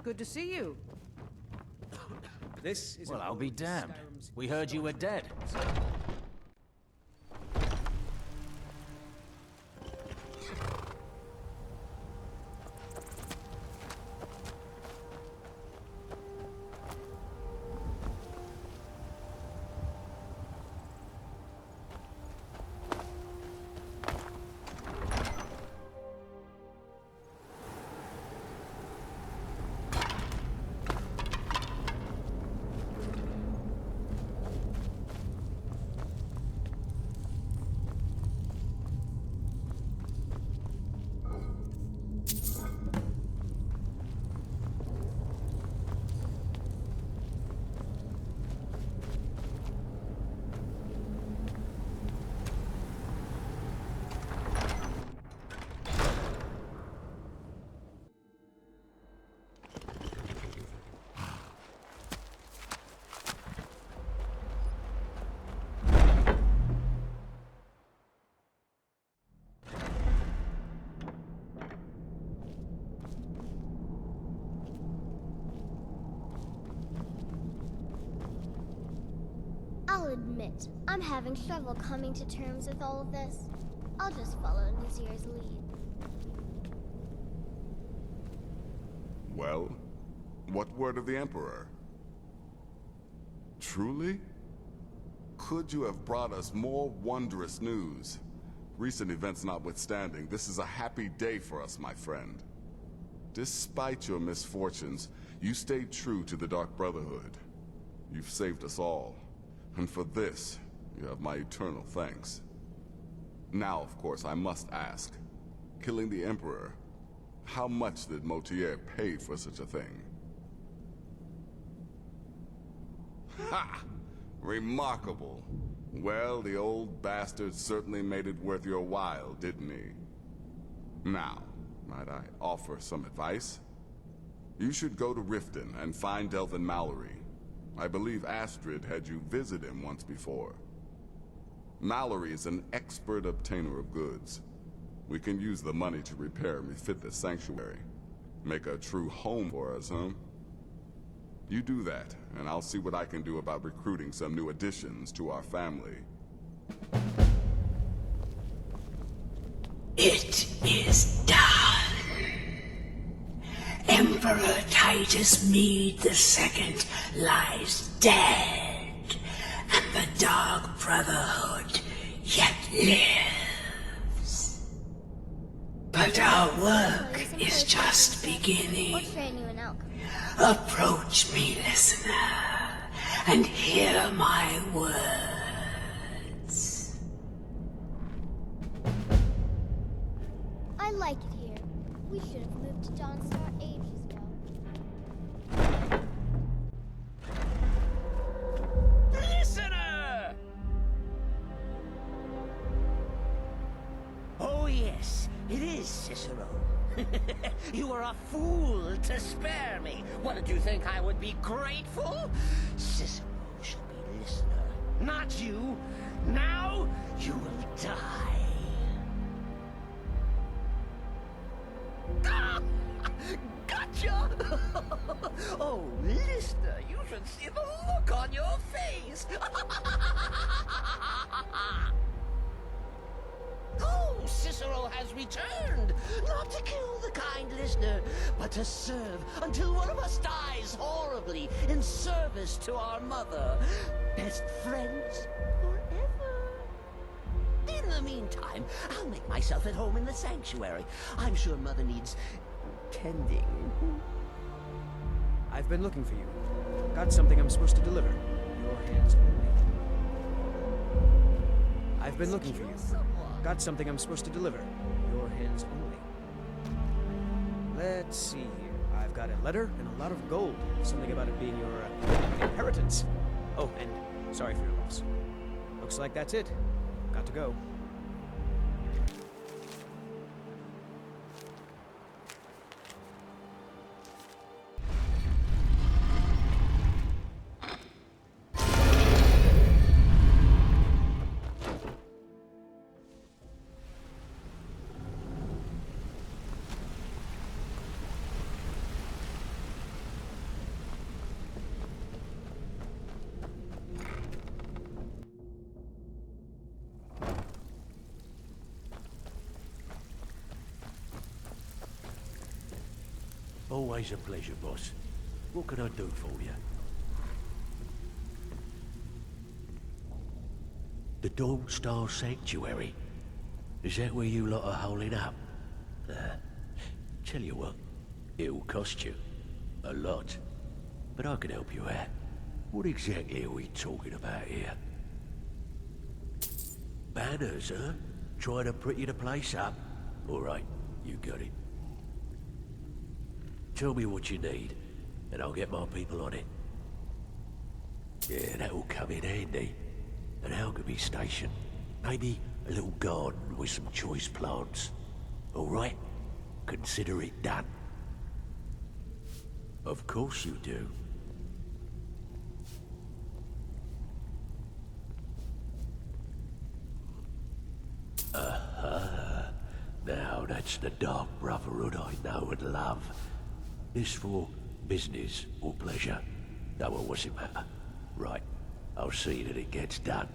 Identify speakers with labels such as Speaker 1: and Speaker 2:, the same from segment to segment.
Speaker 1: Good to see you. This is
Speaker 2: Well, I'll be damned. We heard you were dead.
Speaker 3: I'll admit, I'm having trouble coming to terms with all of this. I'll just follow Nazir's lead.
Speaker 4: Well, what word of the Emperor? Truly? Could you have brought us more wondrous news? Recent events notwithstanding, this is a happy day for us, my friend. Despite your misfortunes, you stayed true to the Dark Brotherhood. You've saved us all. And for this, you have my eternal thanks. Now, of course, I must ask. Killing the Emperor, how much did Motier pay for such a thing? Ha! Remarkable. Well, the old bastard certainly made it worth your while, didn't he? Now, might I offer some advice? You should go to Riften and find Delvin Mallory. I believe Astrid had you visit him once before. Mallory is an expert obtainer of goods. We can use the money to repair and refit the sanctuary. Make a true home for us, huh? You do that, and I'll see what I can do about recruiting some new additions to our family.
Speaker 5: It is done. Emperor Titus Mede II lies dead, and the Dark Brotherhood yet lives. But our work is just beginning.
Speaker 3: Or train you in alchemy.
Speaker 5: Approach me, listener, and hear my words.
Speaker 3: I like it here. We should have moved to Dawnstar ages ago.
Speaker 6: Listener! Oh yes, it is Cicero. You were a fool to spare me. What, did you think I would be grateful? Cicero shall be listener, not you. Now you will die. Ah! Gotcha! Oh, listener, you should see the look on your face. Oh, Cicero has returned, not to kill the kind listener, but to serve until one of us dies horribly in service to our mother. Best friends forever. In the meantime, I'll make myself at home in the sanctuary. I'm sure Mother needs tending.
Speaker 1: I've been looking for you. Got something I'm supposed to deliver. Your hands only. I've been looking for you. Got something I'm supposed to deliver. Your hands only. Let's see here. I've got a letter and a lot of gold. Something about it being your inheritance. Oh, and sorry for your loss. Looks like that's it. Got to go.
Speaker 7: Always a pleasure, boss. What can I do for you? The Dawn Star Sanctuary? Is that where you lot are holding up? Tell you what, it'll cost you. A lot. But I can help you out. What exactly are we talking about here? Banners, huh? Trying to pretty the place up? Alright, you got it. Tell me what you need, and I'll get my people on it. Yeah, that'll come in handy. An alchemy station. Maybe a little garden with some choice plants. Alright? Consider it done. Of course you do. Now that's the dark brotherhood I know and love. This for business or pleasure? No, well, what's it matter? Right, I'll see that it gets done.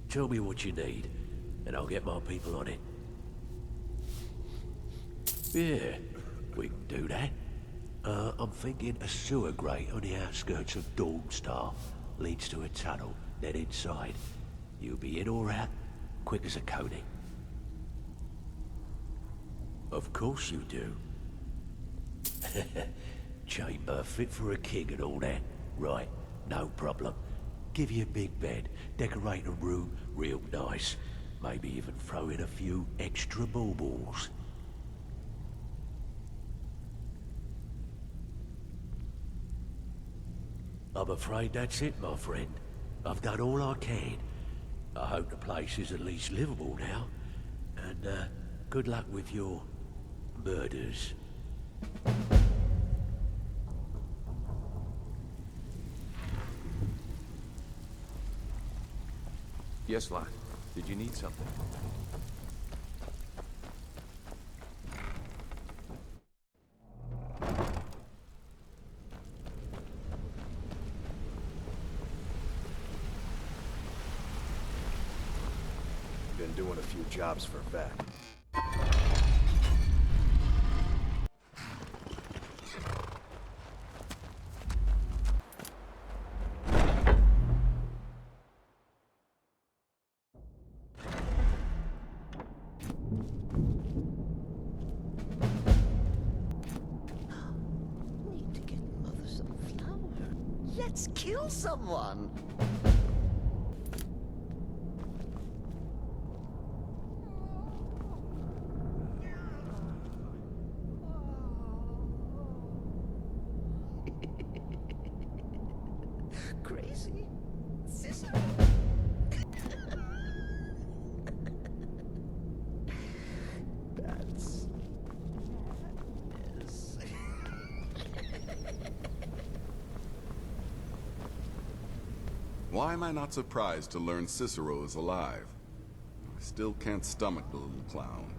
Speaker 7: Tell me what you need, and I'll get my people on it. Yeah, we can do that. I'm thinking a sewer grate on the outskirts of Dawnstar leads to a tunnel, then inside. You'll be in or out, quick as a coney. Of course you do. Chamber fit for a king and all that. Right, no problem. Give you a big bed, decorate a room real nice. Maybe even throw in a few extra baubles. I'm afraid that's it, my friend. I've done all I can. I hope the place is at least livable now. And, good luck with your murders.
Speaker 8: Yes, lad. Did you need something?
Speaker 9: Been doing a few jobs for Vet.
Speaker 6: Need to get Mother some flour. Let's kill someone. Crazy? Sister? That's madness.
Speaker 4: Why am I not surprised to learn Cicero is alive? I still can't stomach the little clown.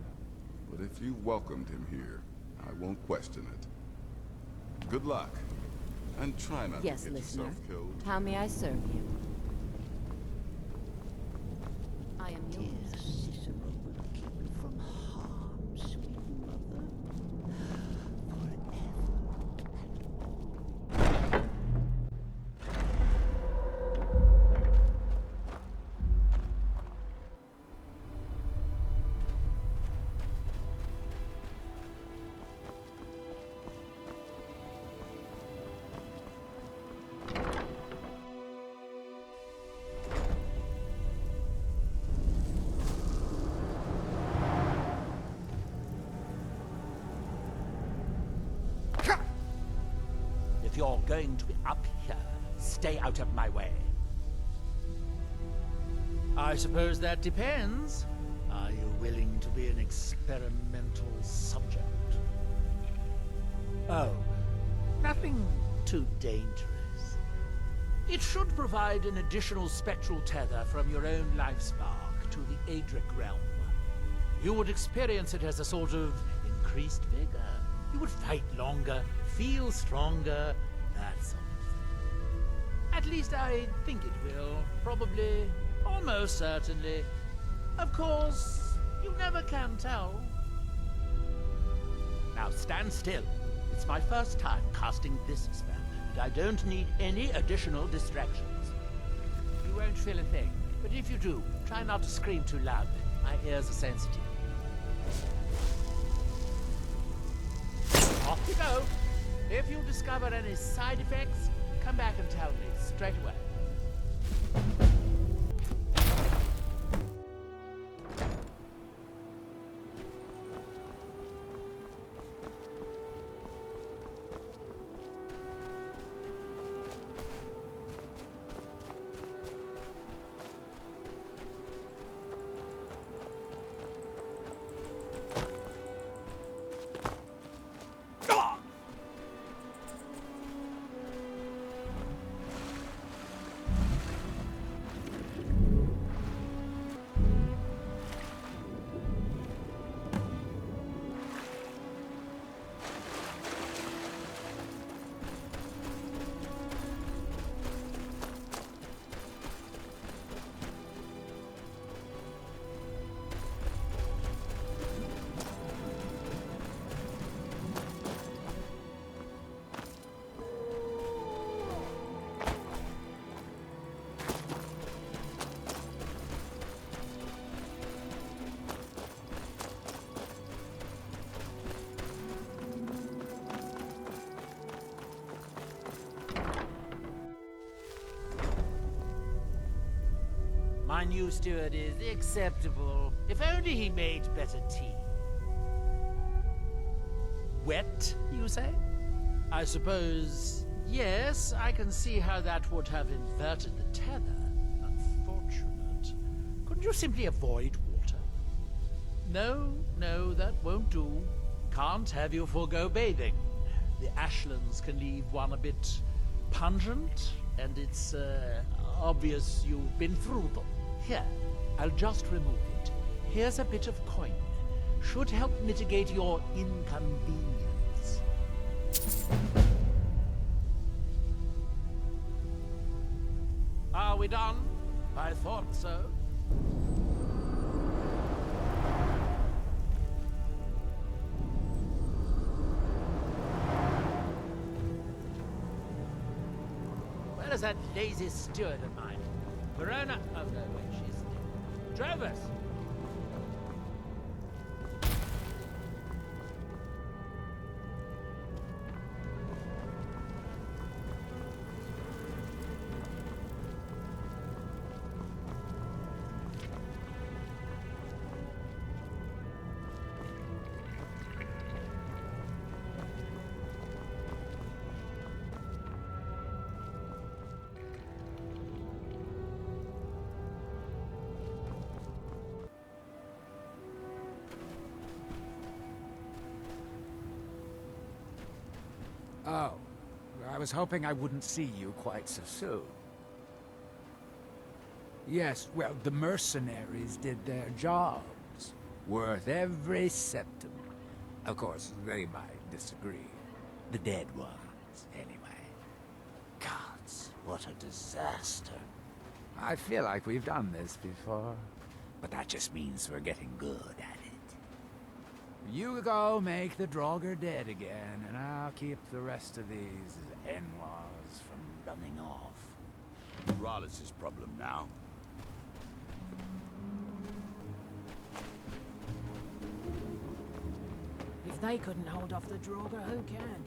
Speaker 4: But if you welcomed him here, I won't question it. Good luck. And try not
Speaker 10: Yes,
Speaker 4: to get
Speaker 10: listener.
Speaker 4: yourself killed.
Speaker 10: How may I serve you? I am
Speaker 6: Dear
Speaker 10: yours.
Speaker 6: Cicero will keep you from harm, sweet mother. Forever.
Speaker 2: If you're going to be up here, stay out of my way.
Speaker 11: I suppose that depends. Are you willing to be an experimental subject? Oh, nothing too dangerous.
Speaker 2: It should provide an additional spectral tether from your own life spark to the Adric realm. You would experience it as a sort of increased vigor. You would fight longer, feel stronger, that sort of thing. At least I think it will. Probably, almost certainly. Of course, you never can tell. stand still. It's my first time casting this spell, and I don't need any additional distractions. You won't feel a thing, but if you do, try not to scream too loudly. My ears are sensitive. Off you go. If you discover any side effects, come back and tell me straight away. My new steward is acceptable. If only he made better tea. Wet, you say? I suppose, yes, I can see how that would have inverted the tether. Unfortunate. Couldn't you simply avoid water? No, that won't do. Can't have you forego bathing. The ashlands can leave one a bit pungent, and it's obvious you've been through them. Here, I'll just remove it. Here's a bit of coin. Should help mitigate your inconvenience. Are we done? I thought so. Where is that lazy steward of mine? Verona? Oh no, wait, she's dead. Drovers!
Speaker 12: Oh, I was hoping I wouldn't see you quite so soon. Yes, well, the mercenaries did their jobs. Worth every septim. Of course, they might disagree. The dead ones, anyway. Gods, what a disaster. I feel like we've done this before. But that just means we're getting good at it. You go make the Draugr dead again, and I'll keep the rest of these en-laws from running off.
Speaker 4: Rollis' problem now.
Speaker 13: If they couldn't hold off the Draugr, who can?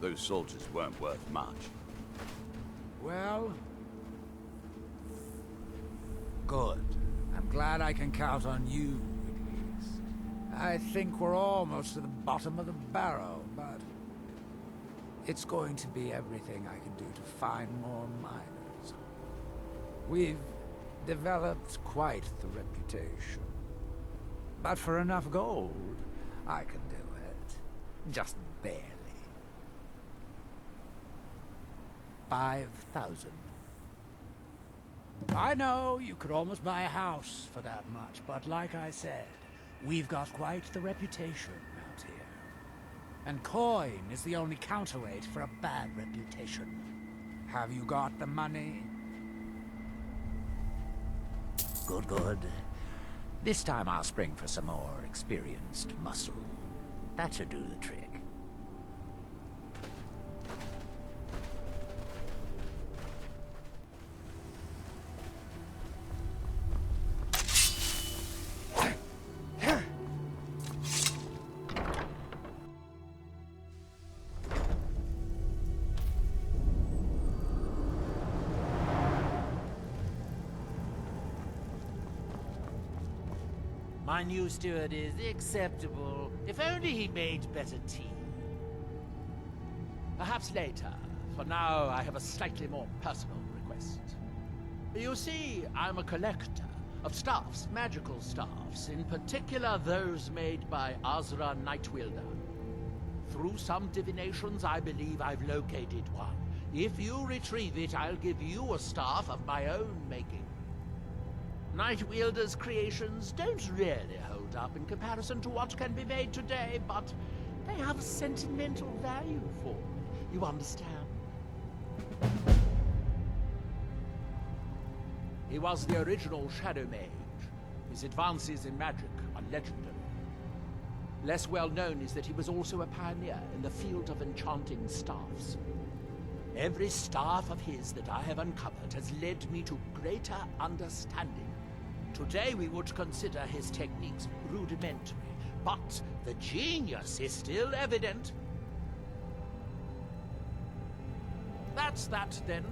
Speaker 14: Those soldiers weren't worth much.
Speaker 12: Well... good. I'm glad I can count on you, at least. I think we're almost to the bottom of the barrel, but... it's going to be everything I can do to find more miners. We've developed quite the reputation. But for enough gold, I can do it. Just barely. 5,000. I know you could almost buy a house for that much, but like I said, we've got quite the reputation out here. And coin is the only counterweight for a bad reputation. Have you got the money? Good, good. This time I'll spring for some more experienced muscle. That should do the trick.
Speaker 2: My new steward is acceptable. If only he made better tea. Perhaps later. For now, I have a slightly more personal request. You see, I'm a collector of staffs, magical staffs, in particular those made by Azra Nightwielder. Through some divinations, I believe I've located one. If you retrieve it, I'll give you a staff of my own making. Nightwielder's creations don't really hold up in comparison to what can be made today, but they have sentimental value for me. You understand? He was the original Shadow Mage. His advances in magic are legendary. Less well known is that he was also a pioneer in the field of enchanting staffs. Every staff of his that I have uncovered has led me to greater understanding. Today we would consider his techniques rudimentary, but the genius is still evident. That's that, then.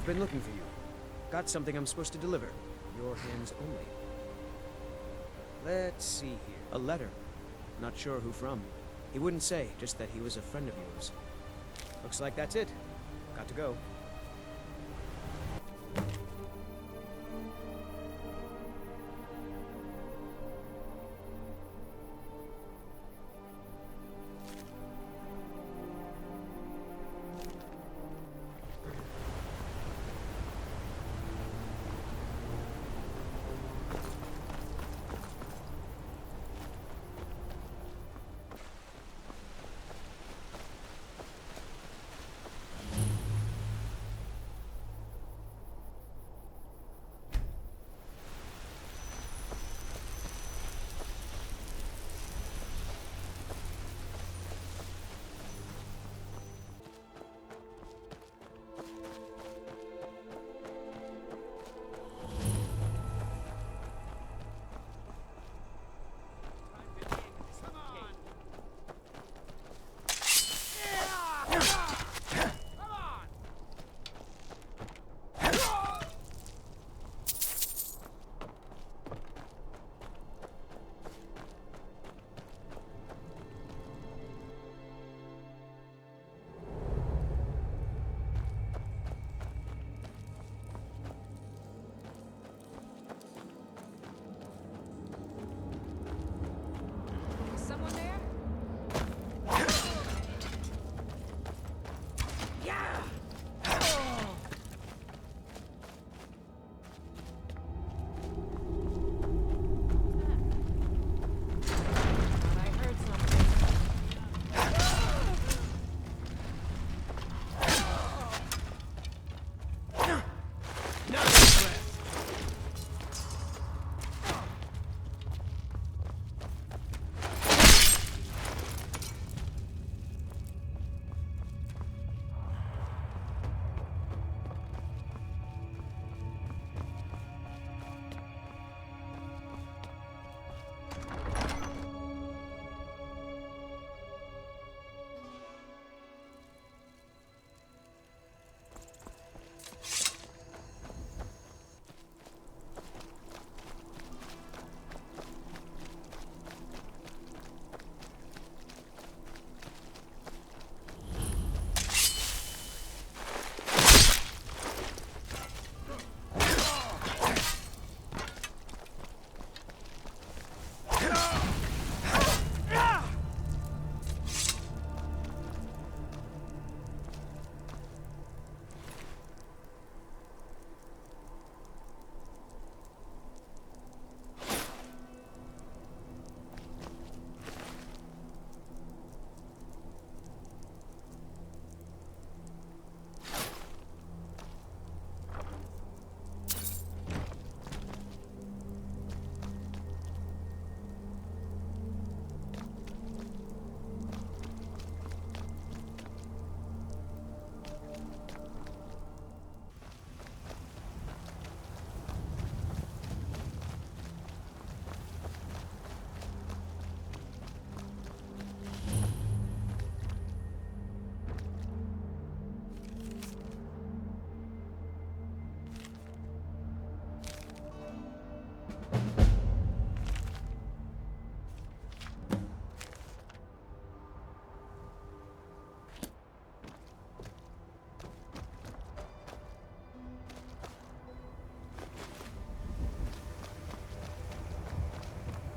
Speaker 1: I've been looking for you. Got something I'm supposed to deliver. Your hands only. Let's see here. A letter. Not sure who from. He wouldn't say, just that he was a friend of yours. Looks like that's it. Got to go.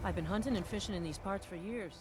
Speaker 13: I've been hunting and fishing in these parts for years.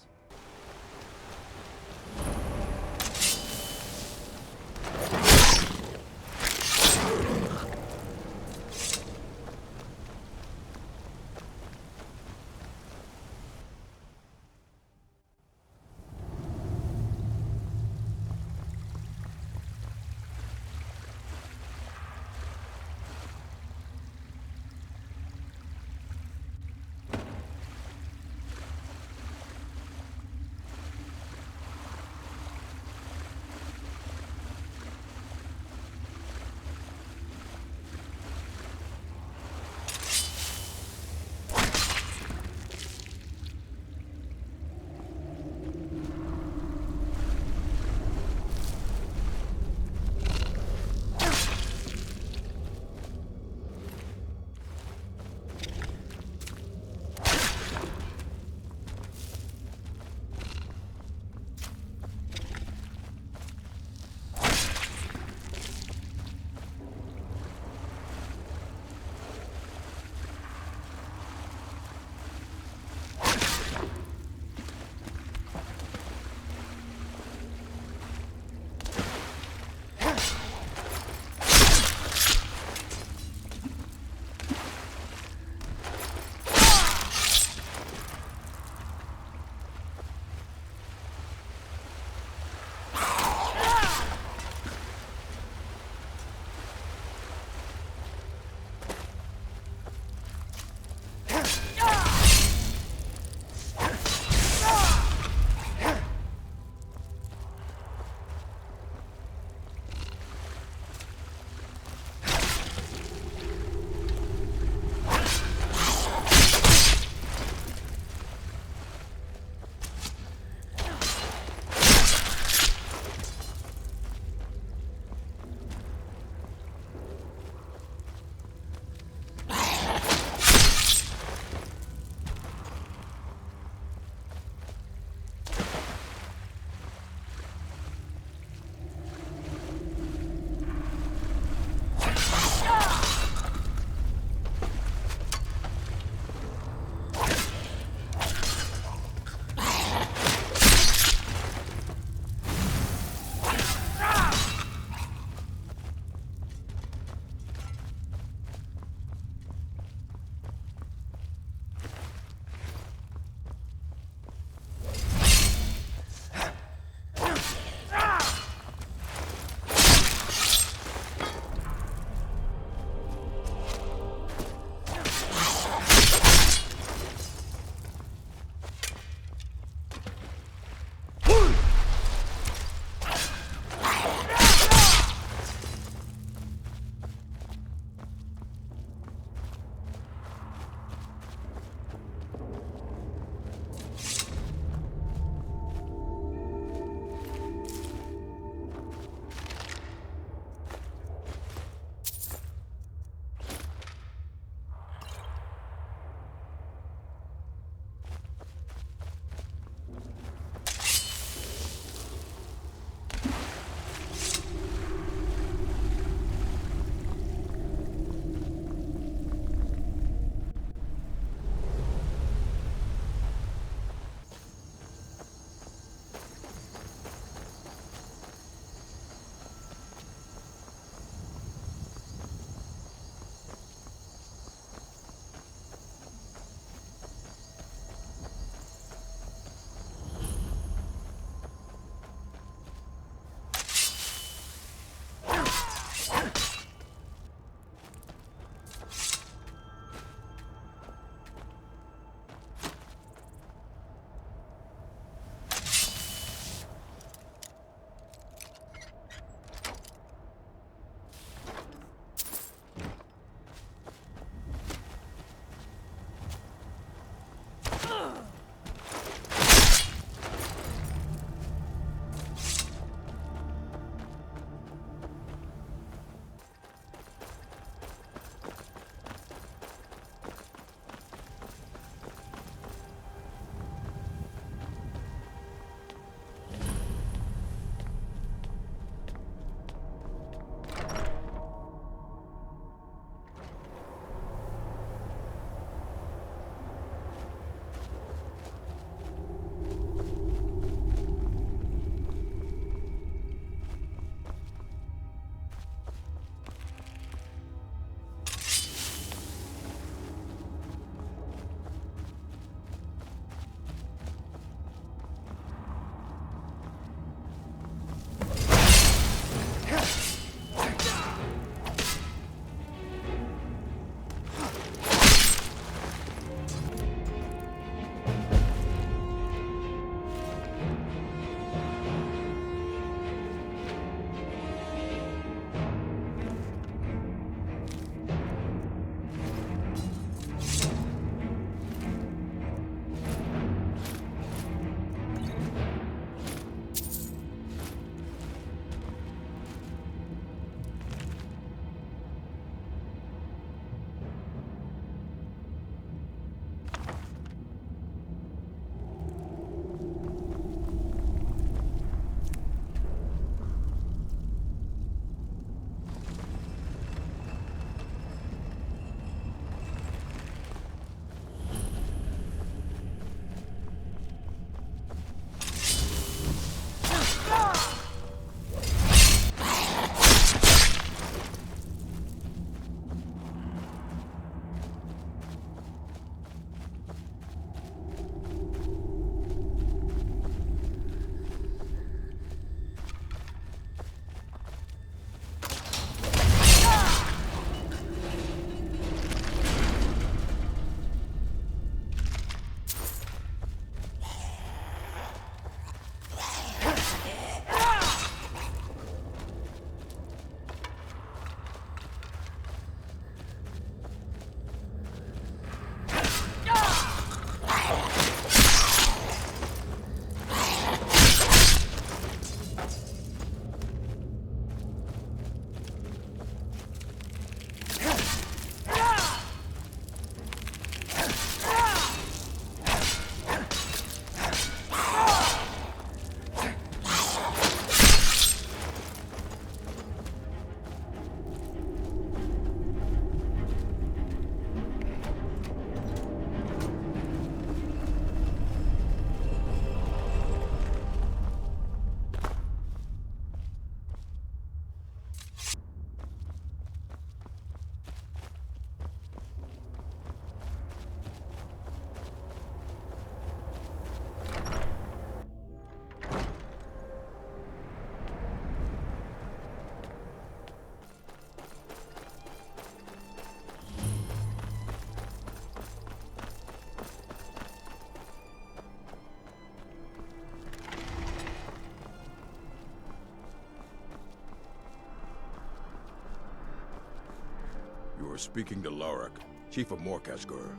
Speaker 15: are speaking to Lorik, Chief of Morkasgur.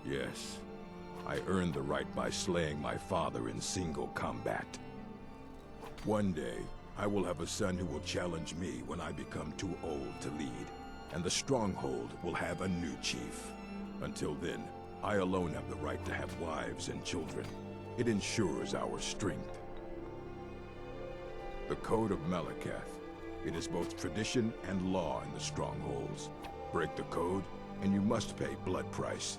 Speaker 15: Yes, I earned the right by slaying my father in single combat. One day, I will have a son who will challenge me when I become too old to lead, and the Stronghold will have a new chief. Until then, I alone have the right to have wives and children. It ensures our strength. The Code of Malakath. It is both tradition and law in the Strongholds. Break the code, and you must pay blood price.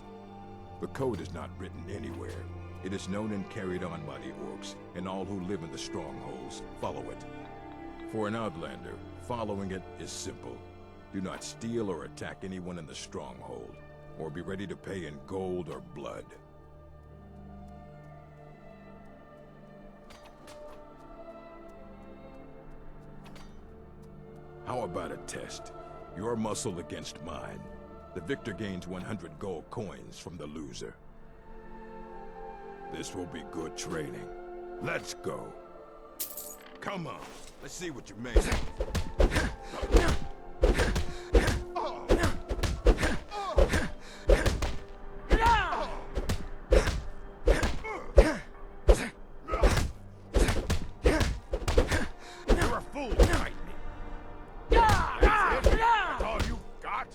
Speaker 15: The code is not written anywhere. It is known and carried on by the orcs, and all who live in the Strongholds follow it. For an Outlander, following it is simple. Do not steal or attack anyone in the Stronghold, or be ready to pay in gold or blood. How about a test? Your muscle against mine. The victor gains 100 gold coins from the loser. This will be good training. Let's go. Come on, let's see what you made. You're a fool to fight me. That's all you got?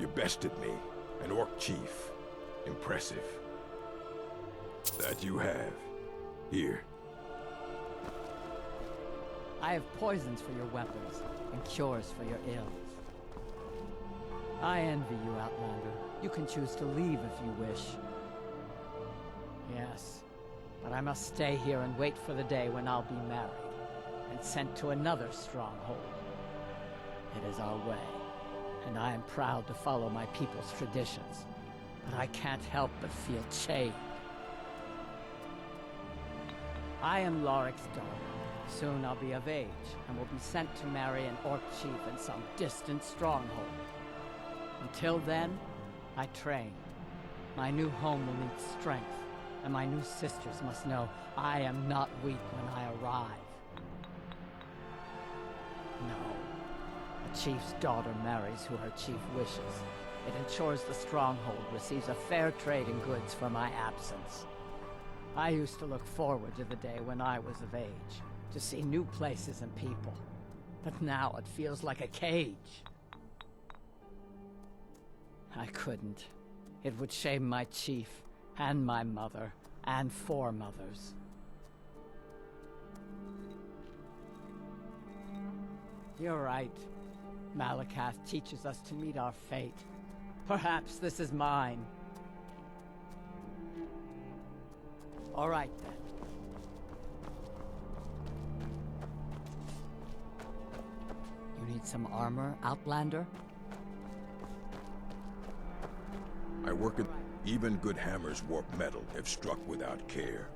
Speaker 15: You bested me, an orc chief. Impressive. That you have. Here.
Speaker 13: I have poisons for your weapons, and cures for your ills. I envy you, Outlander. You can choose to leave if you wish. Yes, but I must stay here and wait for the day when I'll be married, and sent to another stronghold. It is our way, and I am proud to follow my people's traditions, but I can't help but feel chained. I am Lorik's daughter. Soon I'll be of age, and will be sent to marry an orc chief in some distant stronghold. Until then, I train. My new home will need strength, and my new sisters must know I am not weak when I arrive. No. A chief's daughter marries who her chief wishes. It ensures the stronghold receives a fair trade in goods for my absence. I used to look forward to the day when I was of age, to see new places and people. But now it feels like a cage. I couldn't. It would shame my chief, and my mother, and foremothers. You're right. Malakath teaches us to meet our fate. Perhaps this is mine. All right, then. You need some armor, Outlander?
Speaker 15: I work in... Even good hammers warp metal if struck without care.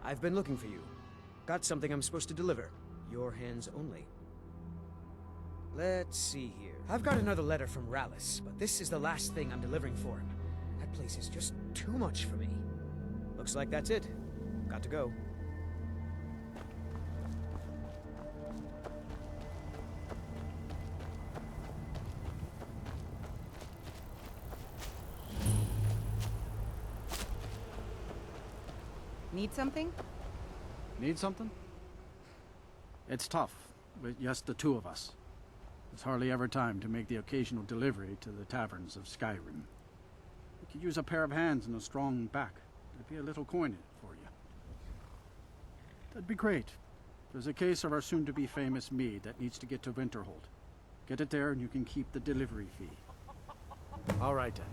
Speaker 1: I've been looking for you. Got something I'm supposed to deliver. Your hands only. Let's see here. I've got another letter from Rallis, but this is the last thing I'm delivering for him. That place is just too much for me. Looks like that's it. Got to go.
Speaker 10: Need something?
Speaker 16: Need something? It's tough, with just the two of us. There's hardly ever time to make the occasional delivery to the taverns of Skyrim. You could use a pair of hands and a strong back. There'd be a little coin in it for you. That'd be great. There's a case of our soon-to-be famous mead that needs to get to Winterhold. Get it there and you can keep the delivery fee.
Speaker 9: All right, then.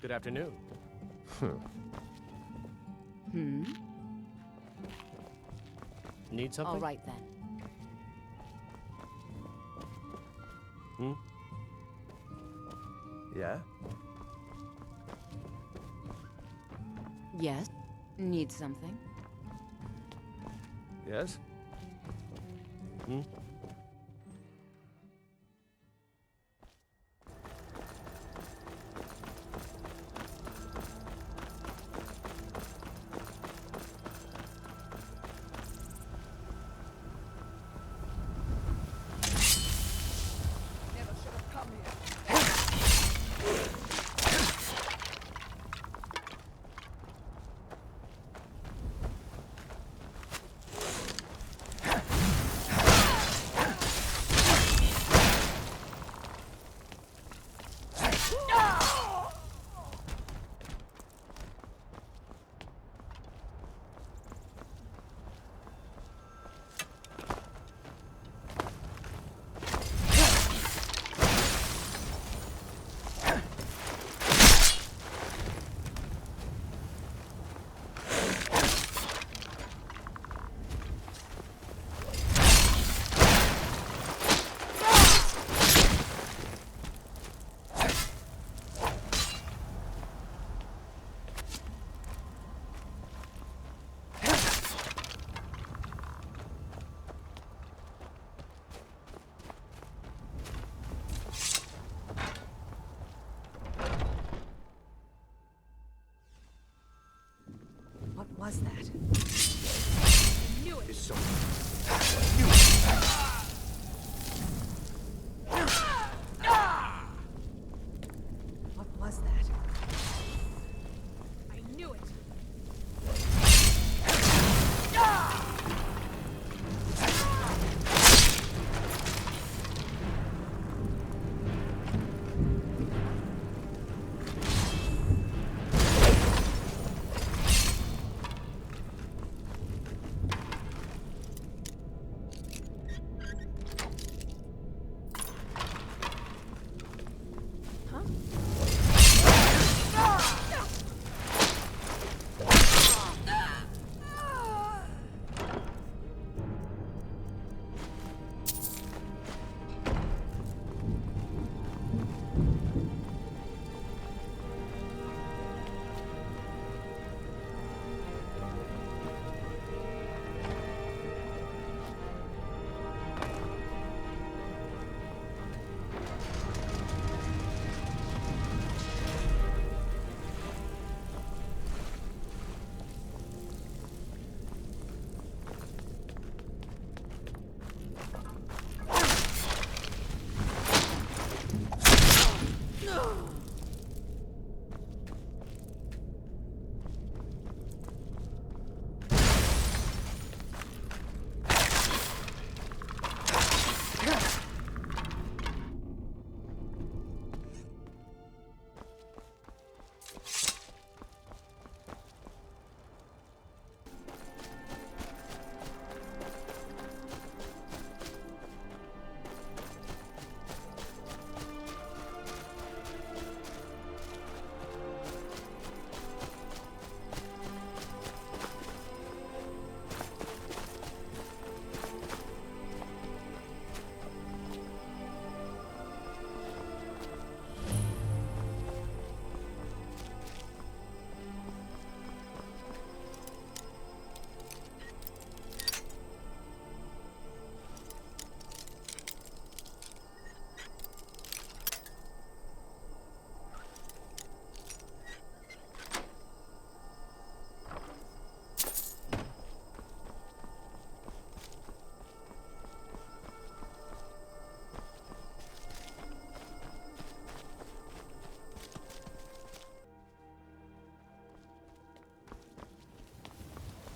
Speaker 17: Good afternoon. Need something?
Speaker 10: All right, then.
Speaker 17: Yeah?
Speaker 10: Yes. Need something?
Speaker 17: Yes?
Speaker 10: What was that?
Speaker 17: I knew it. It's so...
Speaker 10: What was that?
Speaker 18: I knew it.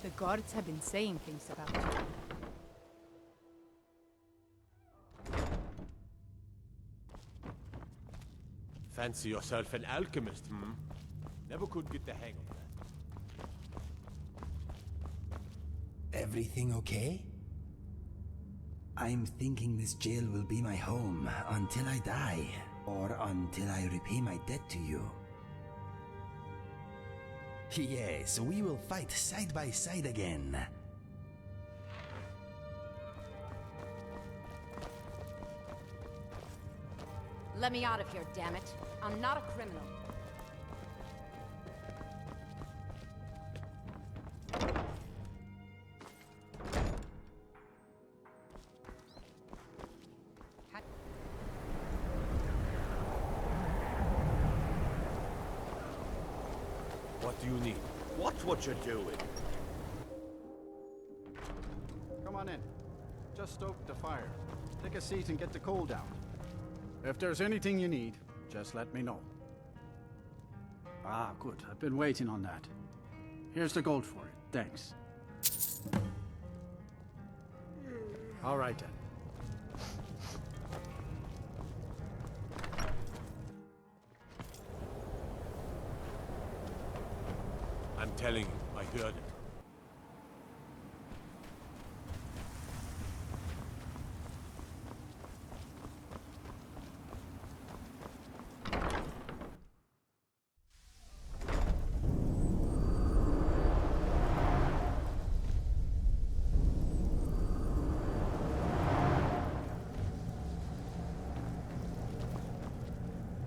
Speaker 10: The guards have been saying things about you.
Speaker 17: Fancy yourself an alchemist, hmm? Never could get the hang of that.
Speaker 18: Everything okay? I'm thinking this jail will be my home until I die, or until I repay my debt to you. Yes, we will fight side by side again.
Speaker 10: Let me out of here, damn it. I'm not a criminal.
Speaker 17: What do you need? Watch what you're doing.
Speaker 16: Come on in. Just stoke the fire. Take a seat and get the coal down. If there's anything you need, just let me know. Ah, good. I've been waiting on that. Here's the gold for it. Thanks.
Speaker 9: All right, then.
Speaker 17: I'm telling you, I heard it.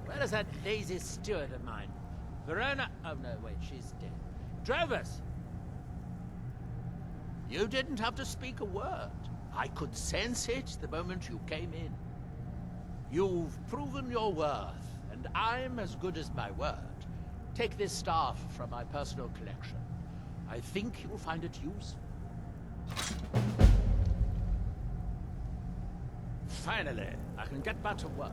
Speaker 2: Where is that lazy steward of mine? Verona? Oh no, wait, she's dead. Drovers! You didn't have to speak a word. I could sense it the moment you came in. You've proven your worth, and I'm as good as my word. Take this staff from my personal collection. I think you'll find it useful. Finally, I can get back to work.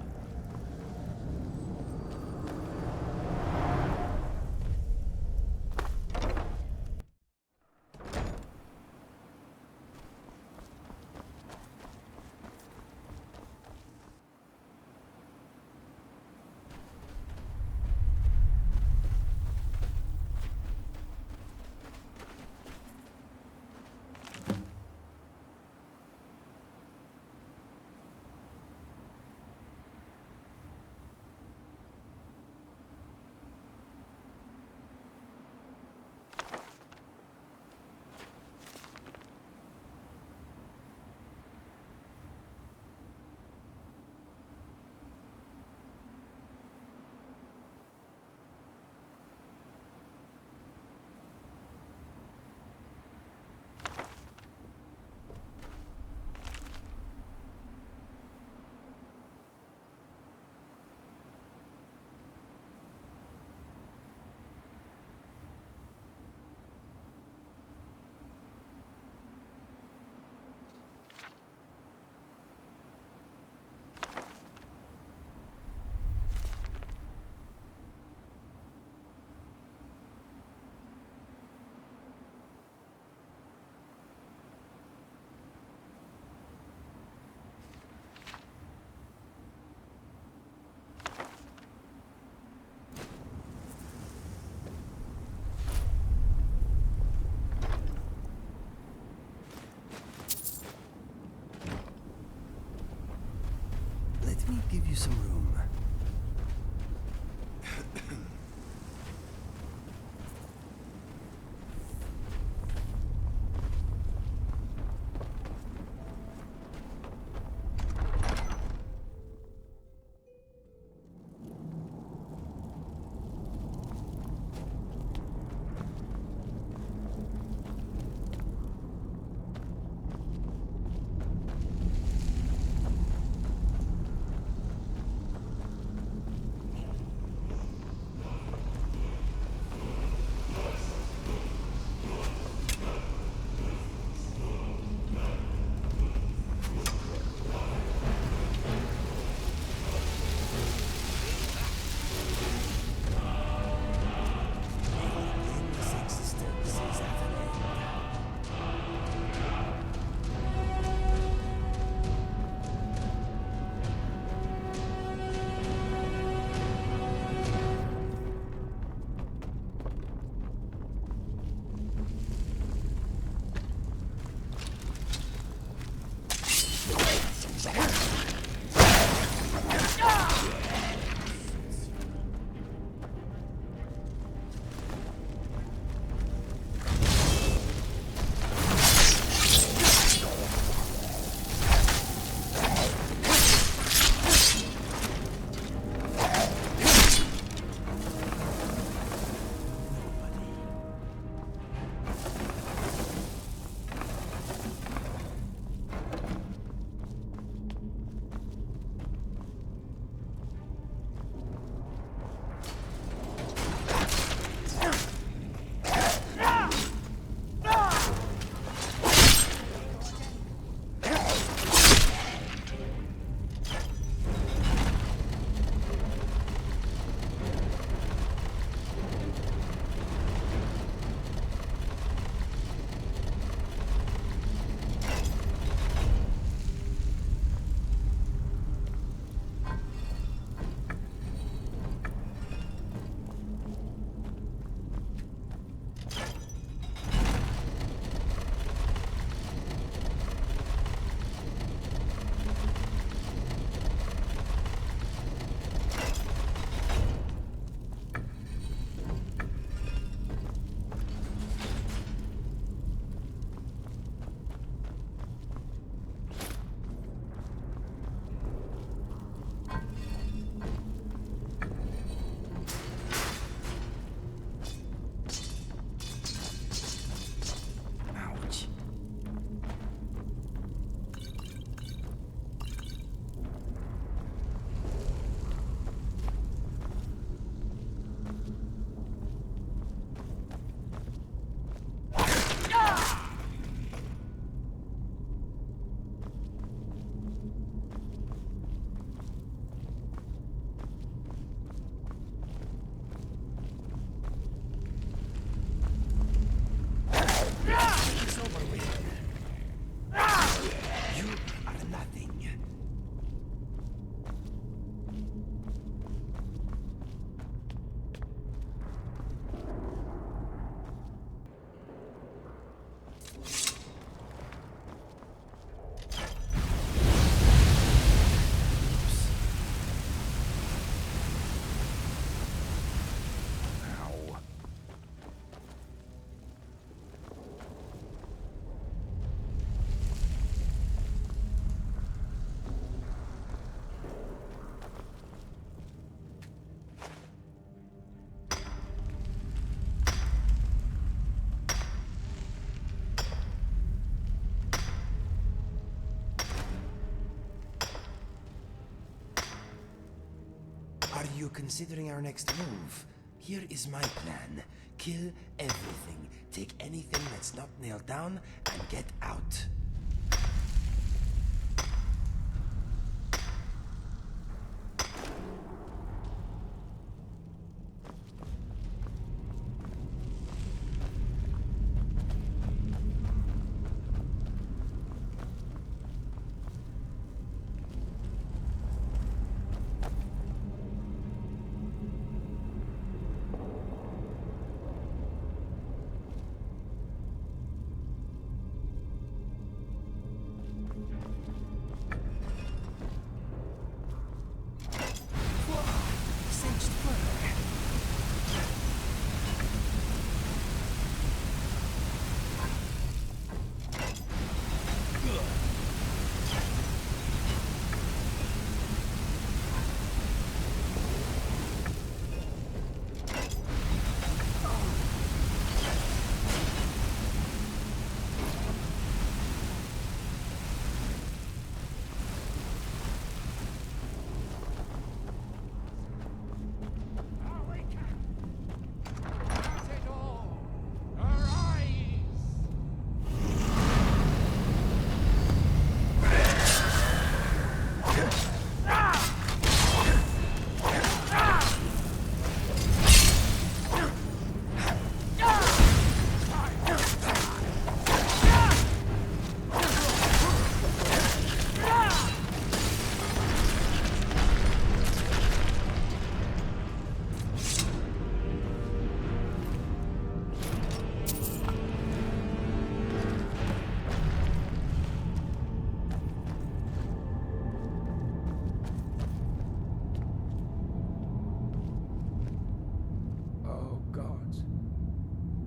Speaker 18: you considering our next move? Here is my plan. Kill everything. Take anything that's not nailed down and get out.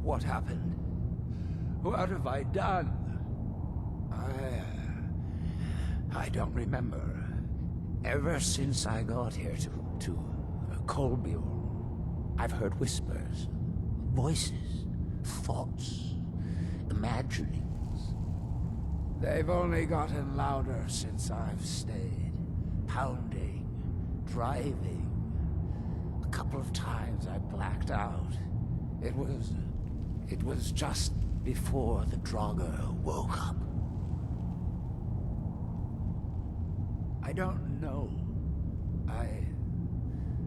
Speaker 12: What happened? What have I done? I don't remember. Ever since I got here to Colbiel, I've heard whispers, voices, thoughts, imaginings. They've only gotten louder since I've stayed. Pounding, driving. A couple of times I blacked out. It was just before the Draugr woke up. I don't know.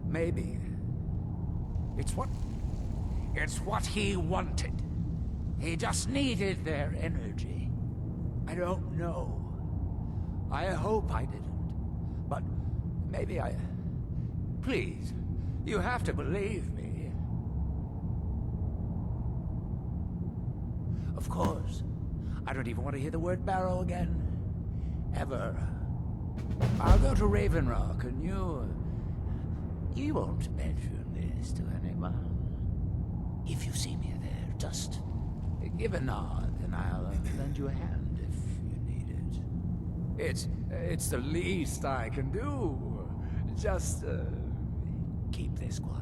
Speaker 12: Maybe. It's what he wanted. He just needed their energy. I don't know. I hope I didn't. But maybe I... Please, you have to believe me. Of course. I don't even want to hear the word barrow again. Ever. I'll go to Raven Rock and you won't mention this to anyone. If you see me there, just give a nod and I'll lend you a hand if you need it. It's the least I can do. Just keep this quiet.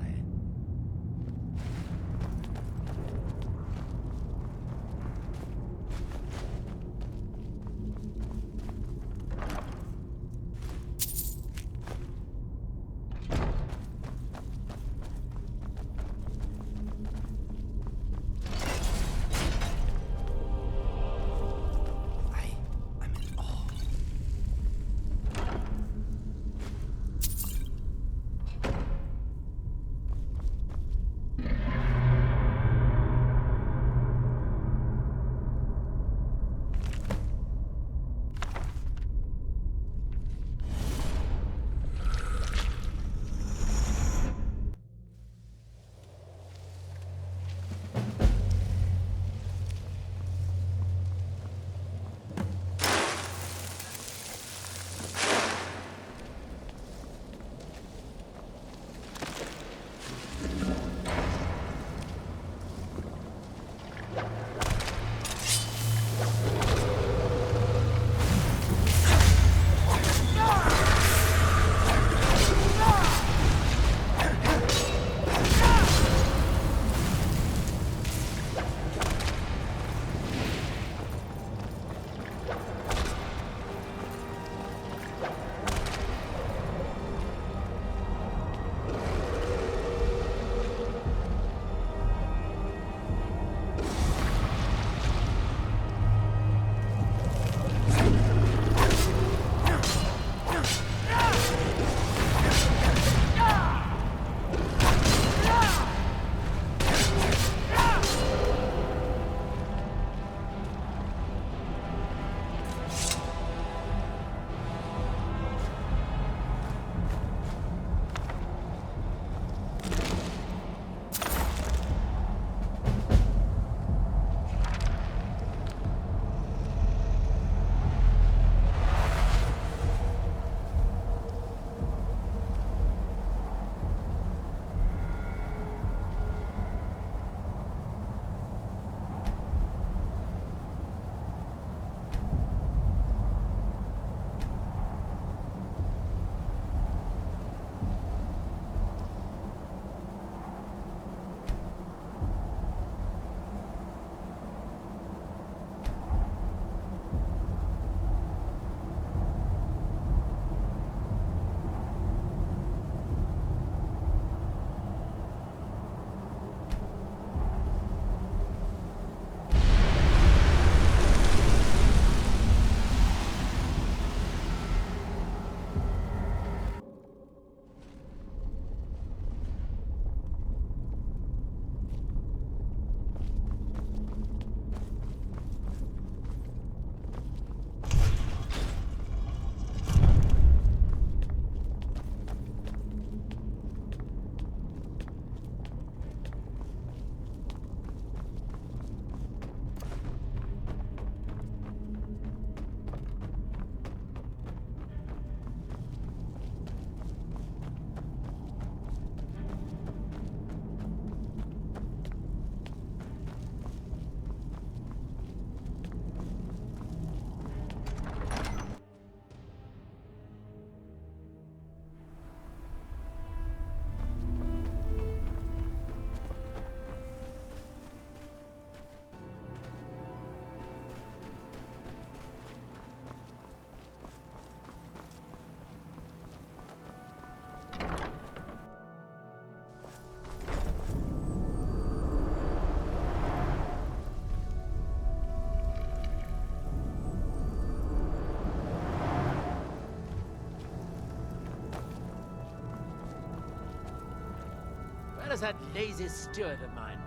Speaker 2: that lazy steward of mine?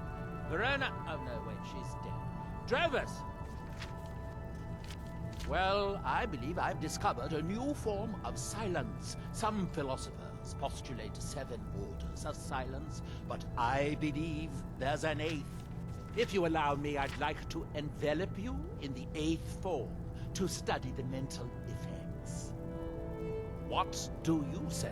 Speaker 2: Verona? Oh no, wait, she's dead. Drovers! Well, I believe I've discovered a new form of silence. Some philosophers postulate 7 orders of silence, but I believe there's an 8th. If you allow me, I'd like to envelop you in the 8th form to study the mental effects. What do you say?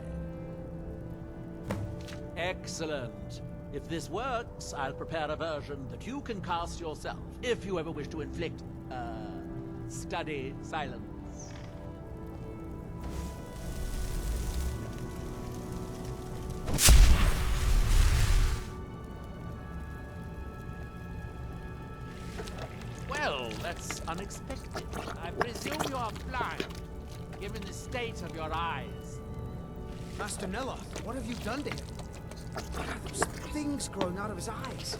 Speaker 2: Excellent. If this works, I'll prepare a version that you can cast yourself, if you ever wish to inflict, study silence. Well, that's unexpected. I presume you are blind, given the state of your eyes.
Speaker 1: Master Neloth, what have you done to him? What are those things growing out of his eyes?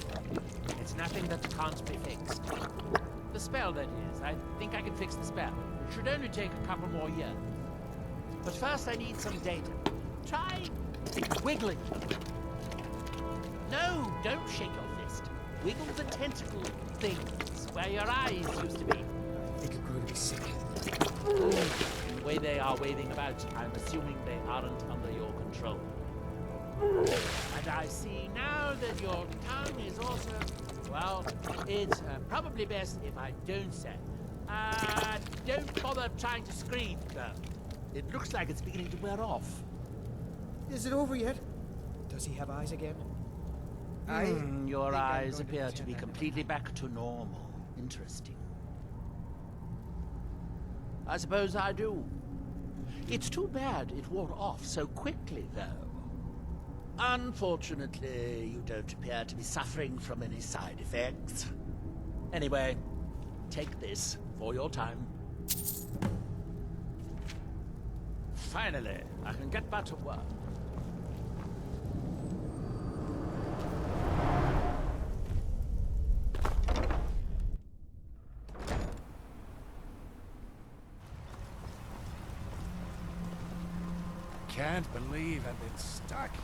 Speaker 2: It's nothing that can't be fixed. The spell, that is. I think I can fix the spell. It should only take a couple more years. But first I need some data. Try wiggling. No, don't shake your fist. Wiggle the tentacle things where your eyes used to be.
Speaker 1: I think I'm going to be sick.
Speaker 2: The way they are waving about, I'm assuming they aren't under your control. And I see now that your tongue is also... Well, it's probably best if I don't say. Don't bother trying to scream, though. It looks like it's beginning to wear off.
Speaker 1: Is it over yet? Does he have eyes again?
Speaker 2: Your eyes appear to be completely back to normal. Interesting. I suppose I do. It's too bad it wore off so quickly, though. Unfortunately, you don't appear to be suffering from any side effects. Anyway, take this for your time. Finally, I can get back to work.
Speaker 12: Can't believe I've been stuck here.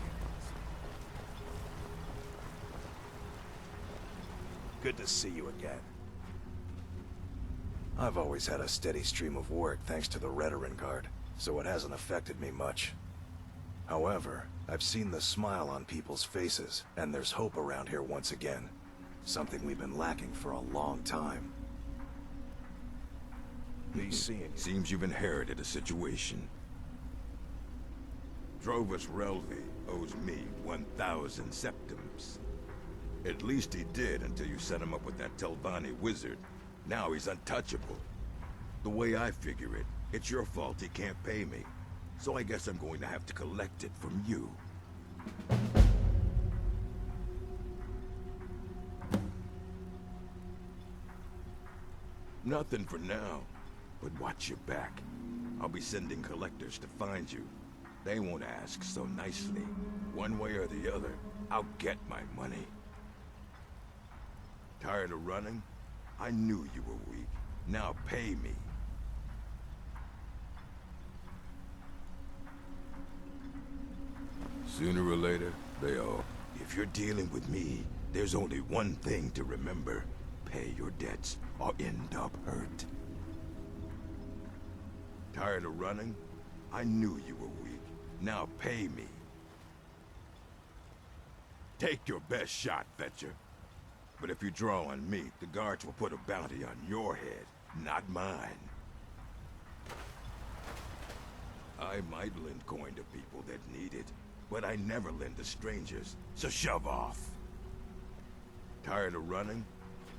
Speaker 19: Good to see you again. I've always had a steady stream of work thanks to the Redoran Guard, so it hasn't affected me much. However, I've seen the smile on people's faces, and there's hope around here once again. Something we've been lacking for a long time.
Speaker 15: Seems you've inherited a situation. Drovus Relvi owes me 1,000 septims. At least he did until you set him up with that Telvanni wizard. Now he's untouchable. The way I figure it, it's your fault he can't pay me. So I guess I'm going to have to collect it from you. Nothing for now, but watch your back. I'll be sending collectors to find you. They won't ask so nicely. One way or the other, I'll get my money. Tired of running? I knew you were weak. Now pay me. Sooner or later, they all... If you're dealing with me, there's only one thing to remember. Pay your debts, or end up hurt. Tired of running? I knew you were weak. Now pay me. Take your best shot, Fetcher. But if you draw on me, the guards will put a bounty on your head, not mine. I might lend coin to people that need it, but I never lend to strangers, so shove off. Tired of running?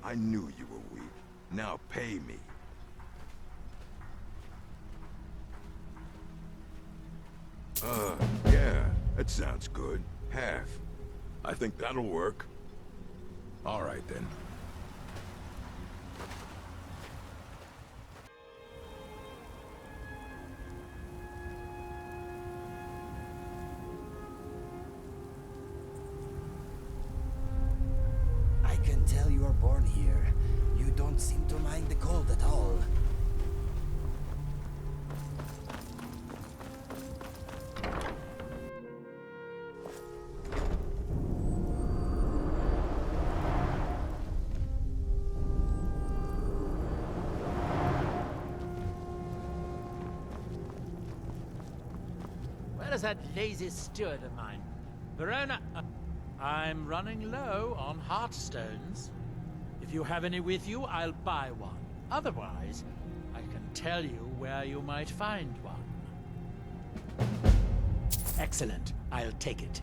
Speaker 15: I knew you were weak. Now pay me. Yeah, that sounds good. Half. I think that'll work. All right, then.
Speaker 18: I can tell you were born here. You don't seem to mind the cold at all.
Speaker 2: Where's that lazy steward of mine? Verona, I'm running low on heartstones. If you have any with you, I'll buy one. Otherwise, I can tell you where you might find one. Excellent. I'll take it.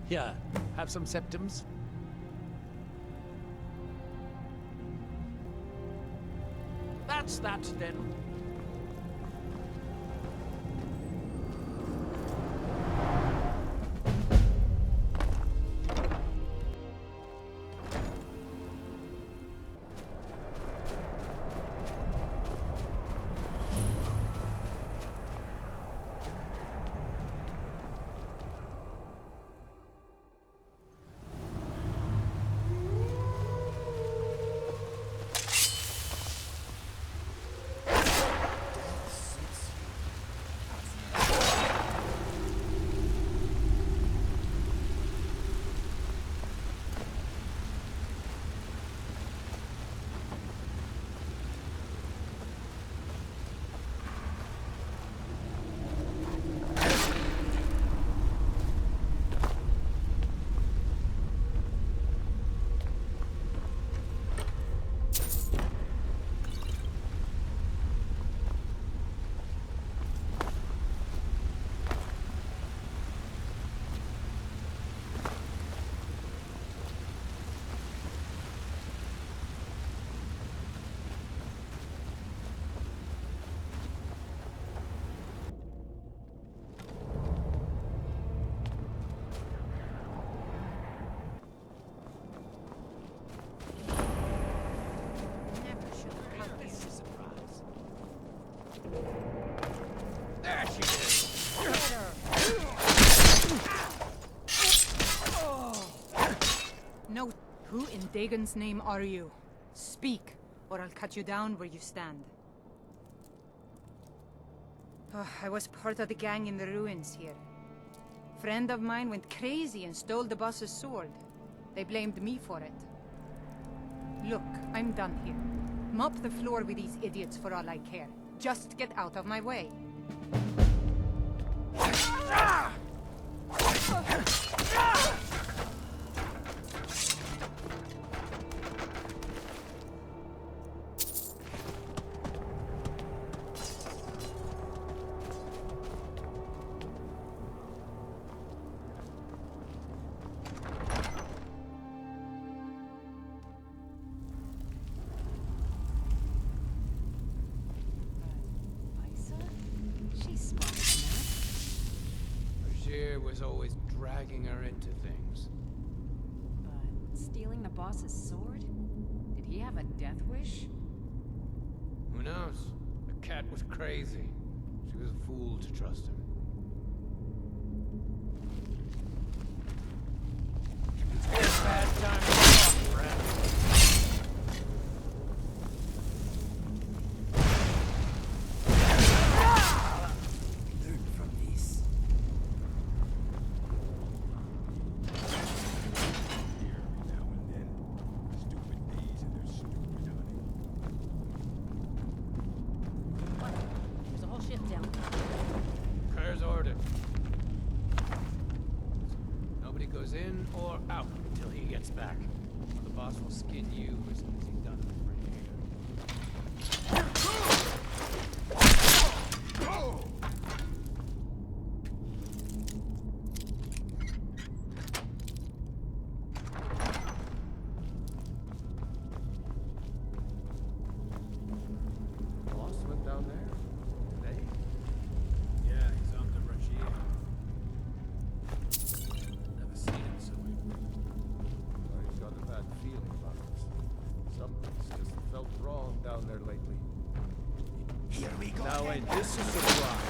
Speaker 2: Here, have some septums. That's that, then.
Speaker 20: No, who in Dagon's name are you? Speak, or I'll cut you down where you stand. Oh, I was part of the gang in the ruins here. Friend of mine went crazy and stole the boss's sword. They blamed me for it. Look, I'm done here. Mop the floor with these idiots for all I care. Just get out of my way.
Speaker 12: Was always dragging her into things.
Speaker 10: But stealing the boss's sword? Did he have a death wish?
Speaker 12: Who knows? The cat was crazy. She was a fool to trust him. It's been a bad time to talk, friend. In or out until he gets back. Or the boss will skin you as soon as he's done The boss went down there today?
Speaker 16: Yeah, he's on the Rashid.
Speaker 17: I've got a bad feeling about this. Something's just felt wrong down there lately.
Speaker 18: Here we go.
Speaker 17: Now, ain't this a surprise?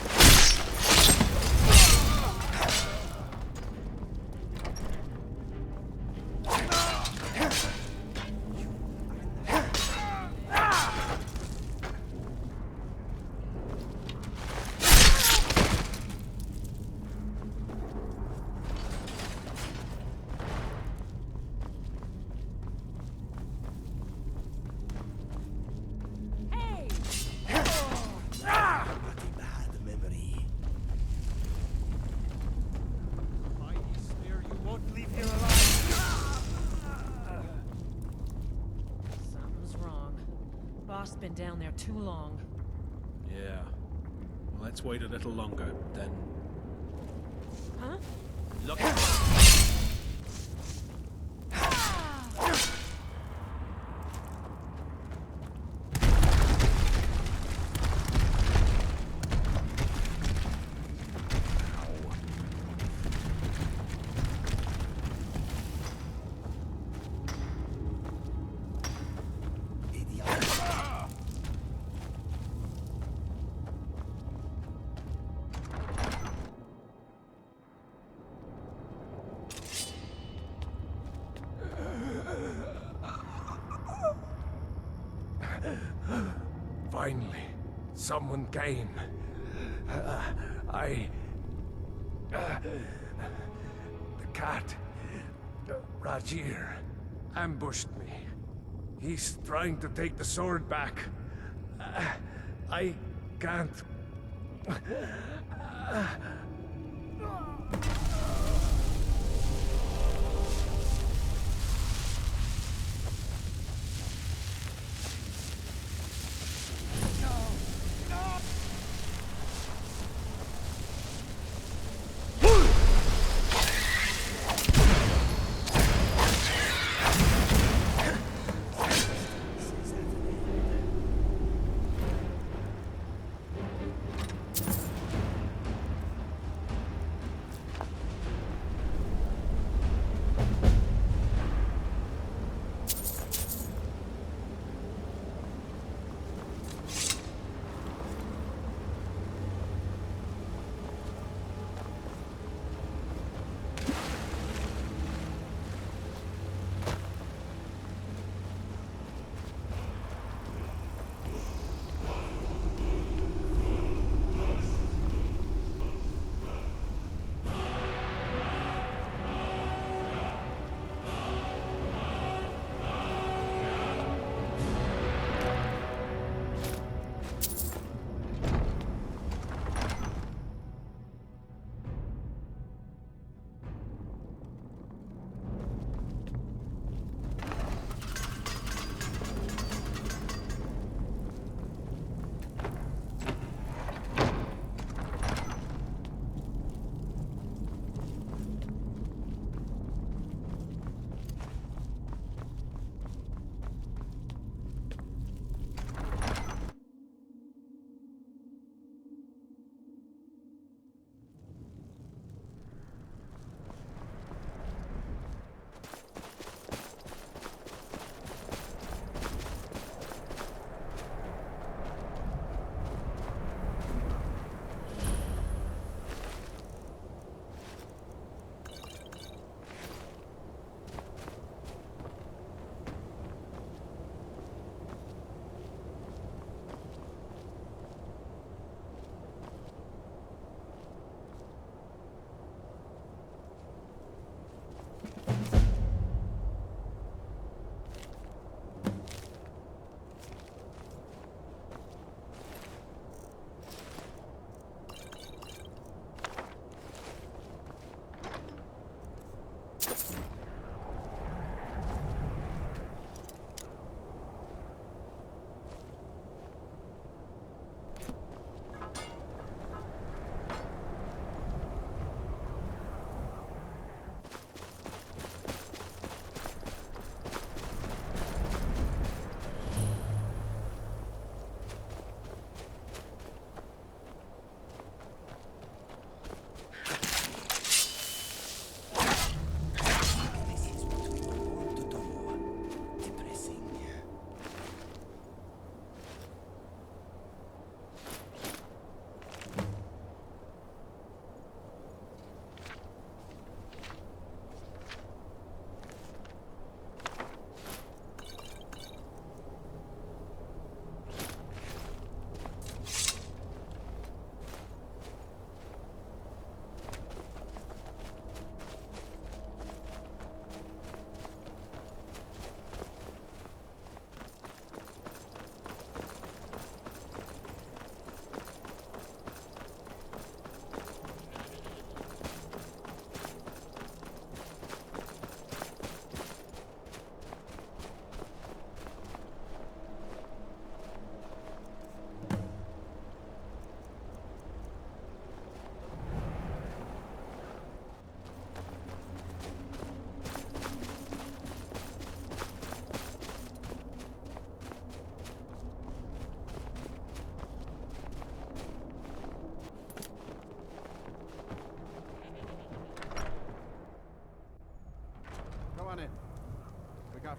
Speaker 18: Bad memory.
Speaker 21: frost's been down there too long.
Speaker 9: Yeah. Well, let's wait a little longer, then.
Speaker 21: Huh?
Speaker 9: Look!
Speaker 17: Finally, someone came. The cat, Rajir, ambushed me. He's trying to take the sword back. I can't.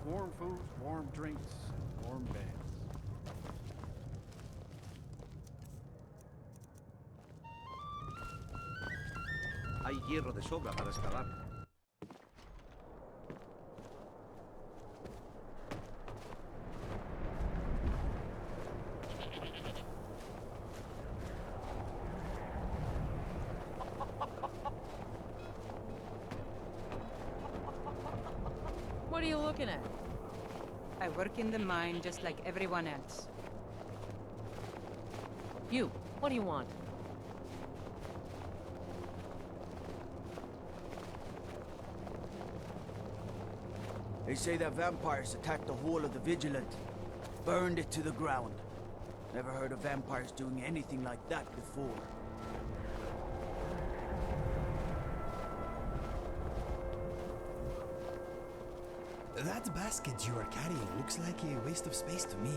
Speaker 16: warm food, warm drinks, and warm beds.
Speaker 5: Hay hierro de sobra para escalar.
Speaker 10: What are you looking at?
Speaker 20: I work in the mine just like everyone else.
Speaker 10: You, what do you want?
Speaker 22: They say that vampires attacked the whole of the Vigilant. Burned it to the ground. Never heard of vampires doing anything like that before.
Speaker 18: That basket you are carrying looks like a waste of space to me.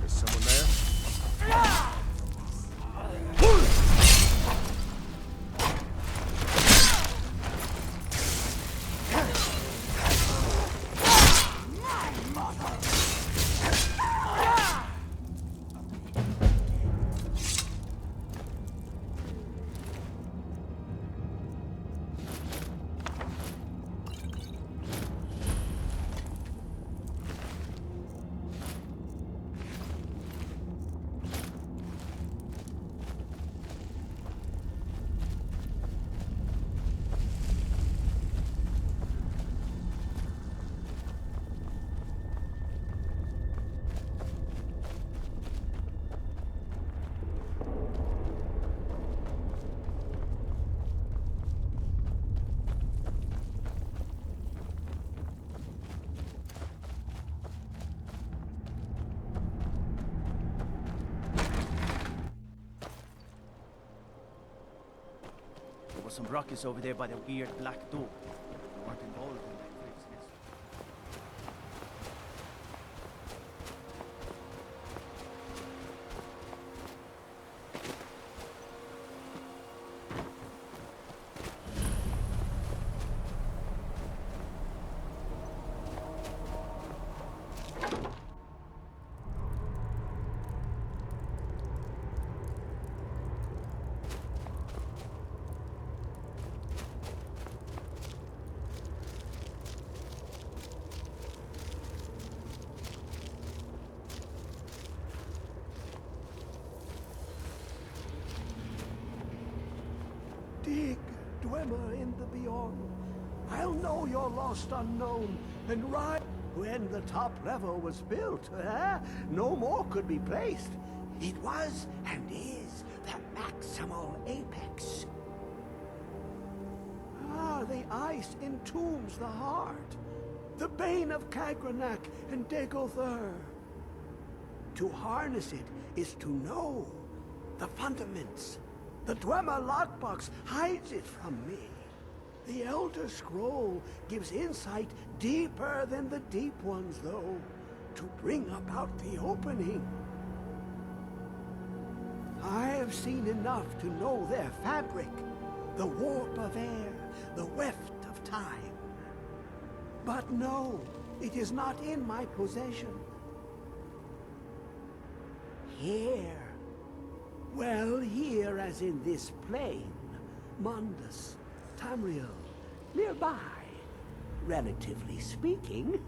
Speaker 1: Someone there?
Speaker 22: There was some ruckus over there by the weird black door. We weren't involved in that craziness.
Speaker 3: Dwemer in the beyond. I'll know your lost unknown and ride. When the top level was built, no more could be placed. It was and is the maximal apex. The ice entombs the heart, the bane of Kagranak and Degother. To harness it is to know the fundaments. The Dwemer lockbox hides it from me. The Elder Scroll gives insight deeper than the deep ones, though, to bring about the opening. I have seen enough to know their fabric, the warp of air, the weft of time. But no, it is not in my possession. Here. Well, here as in this plane, Mundus, Tamriel, nearby, relatively speaking.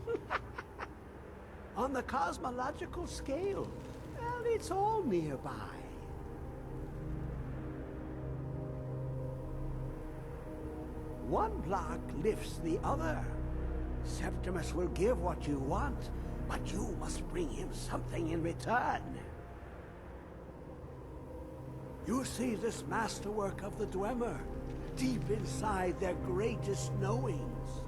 Speaker 3: On the cosmological scale, well, it's all nearby. One block lifts the other. Septimus will give what you want, but you must bring him something in return. You see this masterwork of the Dwemer, deep inside their greatest knowings.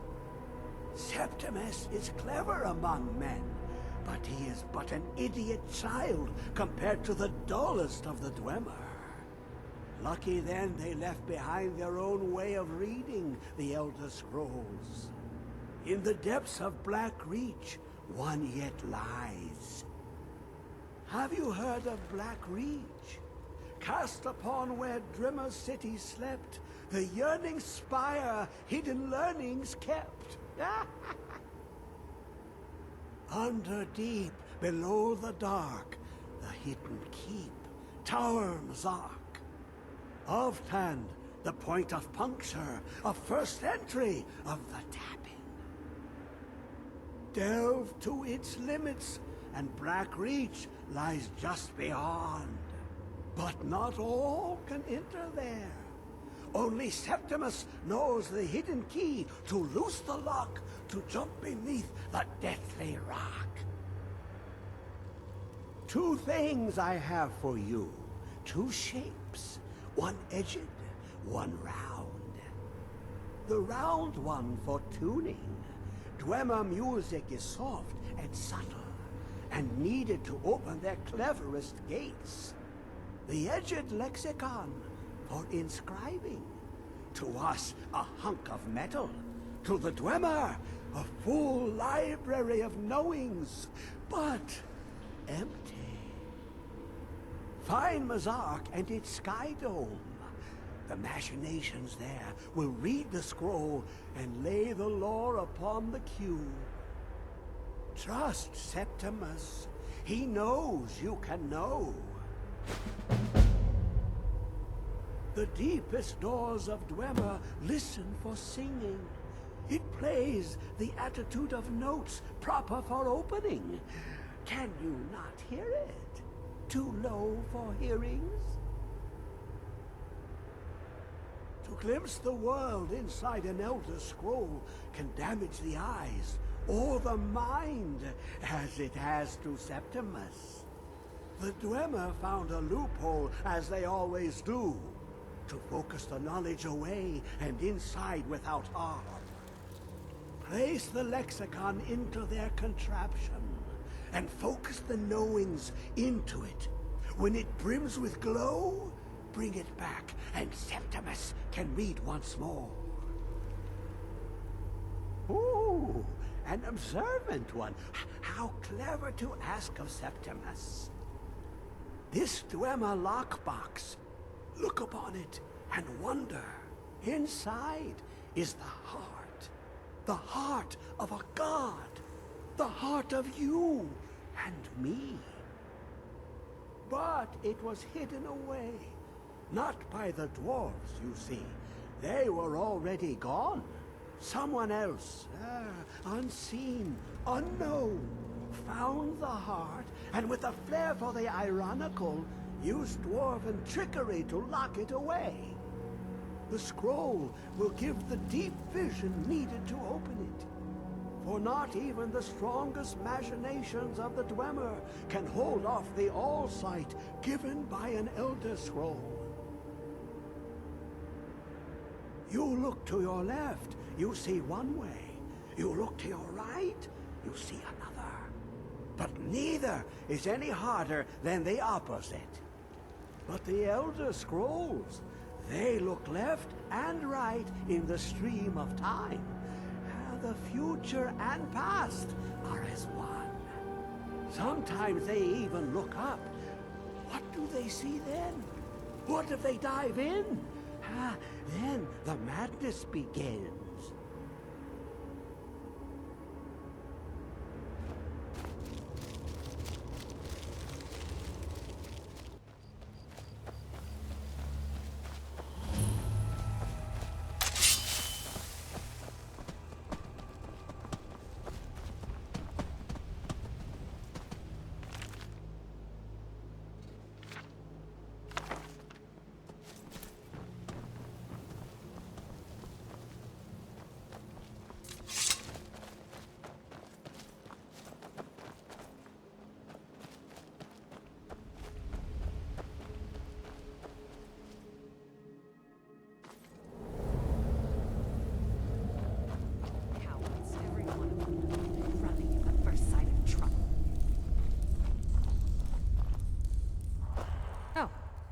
Speaker 3: Septimus is clever among men, but he is but an idiot child compared to the dullest of the Dwemer. Lucky then they left behind their own way of reading the Elder Scrolls. In the depths of Black Reach, one yet lies. Have you heard of Black Reach? Cast upon where Drimmer's city slept, the yearning spire hidden learnings kept. Under deep, below the dark, the hidden keep, Tower Mazark. Of Tand, the point of puncture, of first entry of the tapping. Delve to its limits, and Black Reach lies just beyond. But not all can enter there. Only Septimus knows the hidden key to loose the lock, to jump beneath the deathly rock. Two things I have for you. Two shapes. One edged, one round. The round one for tuning. Dwemer music is soft and subtle, and needed to open their cleverest gates. The edged lexicon for inscribing. To us, a hunk of metal. To the Dwemer, a full library of knowings, but empty. Find Mazark and its sky dome. The machinations there will read the scroll and lay the lore upon the cube. Trust Septimus. He knows you can know. The deepest doors of Dwemer listen for singing. It plays the attitude of notes proper for opening. Can you not hear it? Too low for hearings? To glimpse the world inside an Elder Scroll can damage the eyes or the mind, as it has to Septimus. The Dwemer found a loophole, as they always do, to focus the knowledge away and inside without harm. Place the lexicon into their contraption, and focus the knowings into it. When it brims with glow, bring it back, and Septimus can read once more. Ooh, an observant one. How clever to ask of Septimus. This Dwemer lockbox, look upon it and wonder. Inside is the heart of a god, the heart of you and me. But it was hidden away, not by the dwarves, you see. They were already gone. Someone else, unseen, unknown, found the heart, and with a flair for the ironical, used dwarven trickery to lock it away. The scroll will give the deep vision needed to open it. For not even the strongest machinations of the Dwemer can hold off the all-sight given by an Elder Scroll. You look to your left, you see one way. You look to your right, you see another. But neither is any harder than the opposite. But the Elder Scrolls, they look left and right in the stream of time. The future and past are as one. Sometimes they even look up. What do they see then? What if they dive in? Then the madness begins.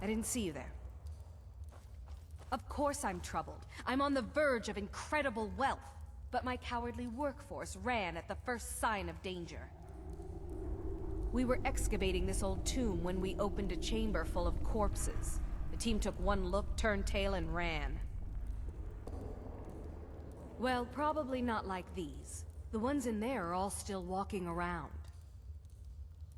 Speaker 21: I didn't see you there. Of course I'm troubled. I'm on the verge of incredible wealth. But my cowardly workforce ran at the first sign of danger. We were excavating this old tomb when we opened a chamber full of corpses. The team took one look, turned tail, and ran. Well, probably not like these. The ones in there are all still walking around.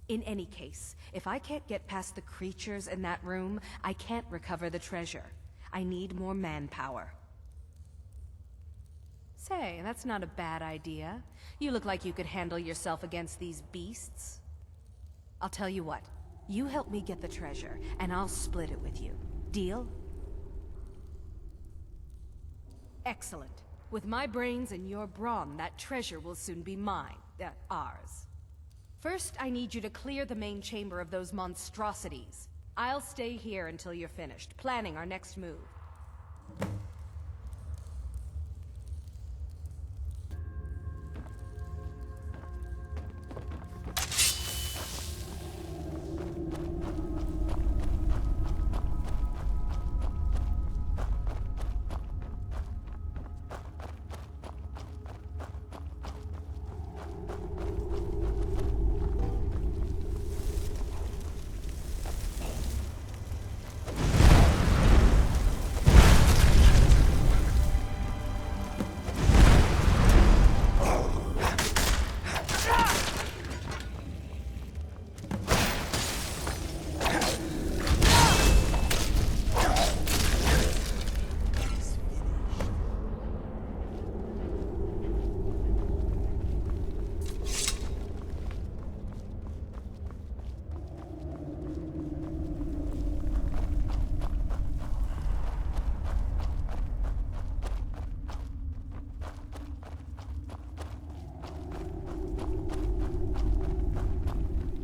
Speaker 21: In any case, if I can't get past the creatures in that room, I can't recover the treasure. I need more manpower. Say, that's not a bad idea. You look like you could handle yourself against these beasts. I'll tell you what. You help me get the treasure, and I'll split it with you. Deal? Excellent. With my brains and your brawn, that treasure will soon be mine. Ours. First, I need you to clear the main chamber of those monstrosities. I'll stay here until you're finished, planning our next move.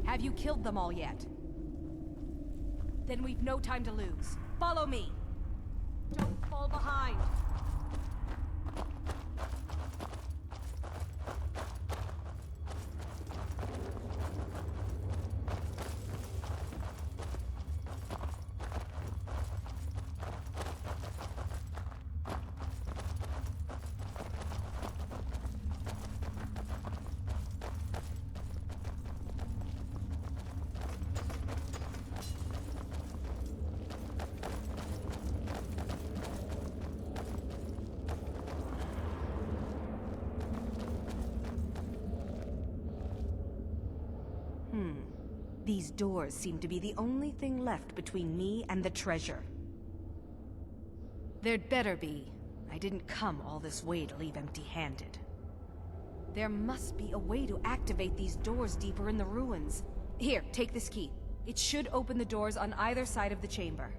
Speaker 21: Have you killed them all yet? Then we've no time to lose. Follow me! Don't fall behind! These doors seem to be the only thing left between me and the treasure. There'd better be. I didn't come all this way to leave empty-handed. There must be a way to activate these doors deeper in the ruins. Here, take this key. It should open the doors on either side of the chamber.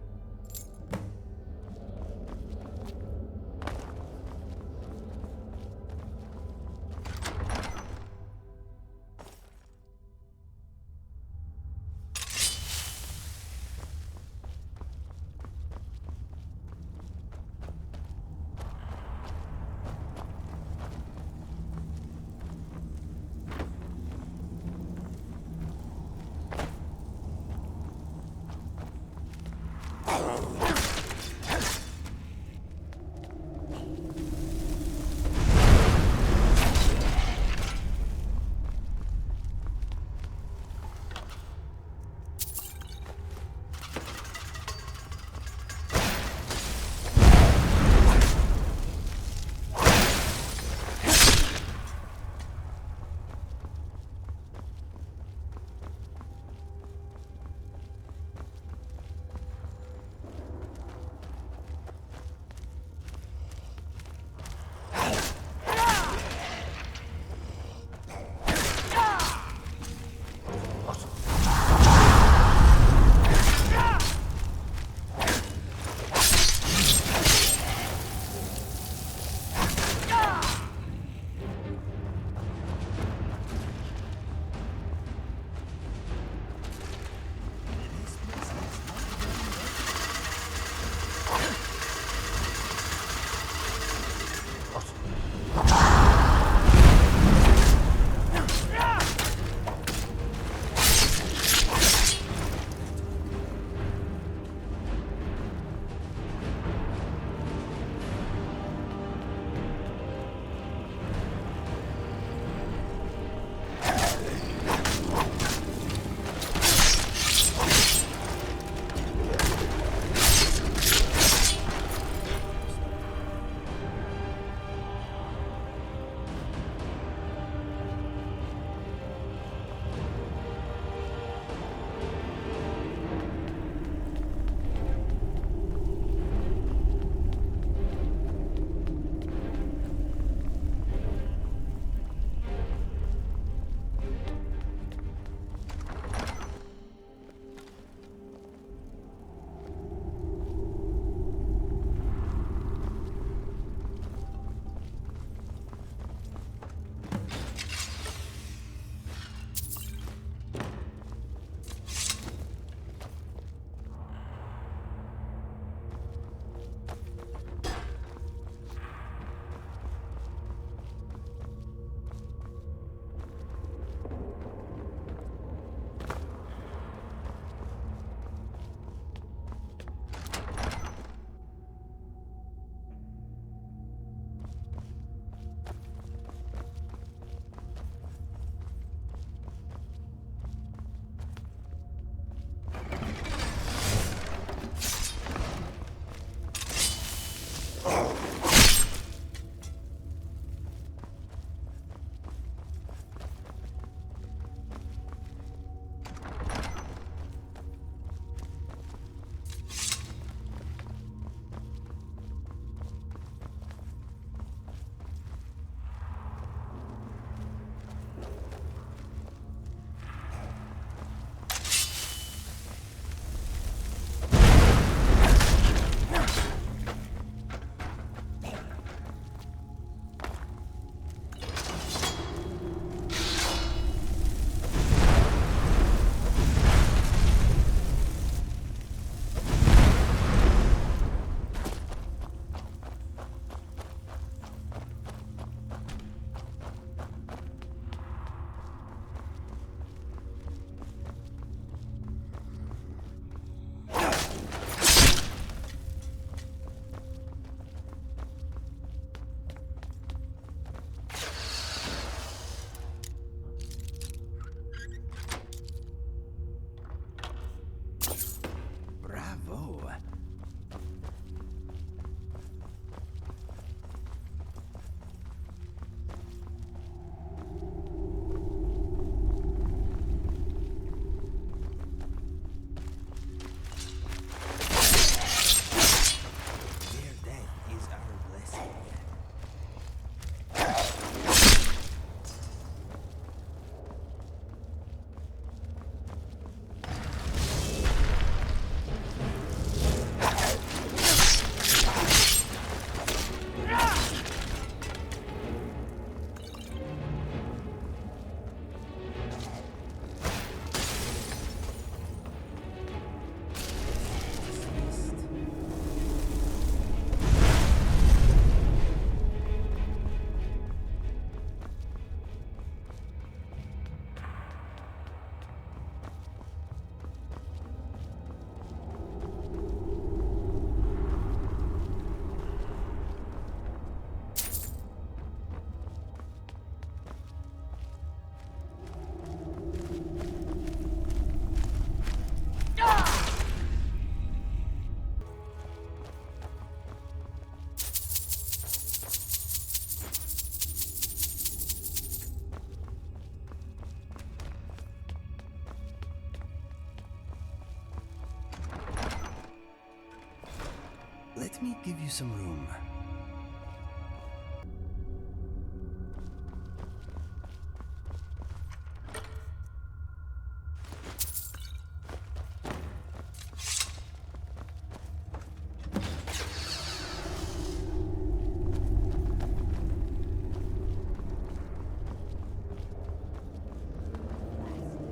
Speaker 18: Let me give you some room.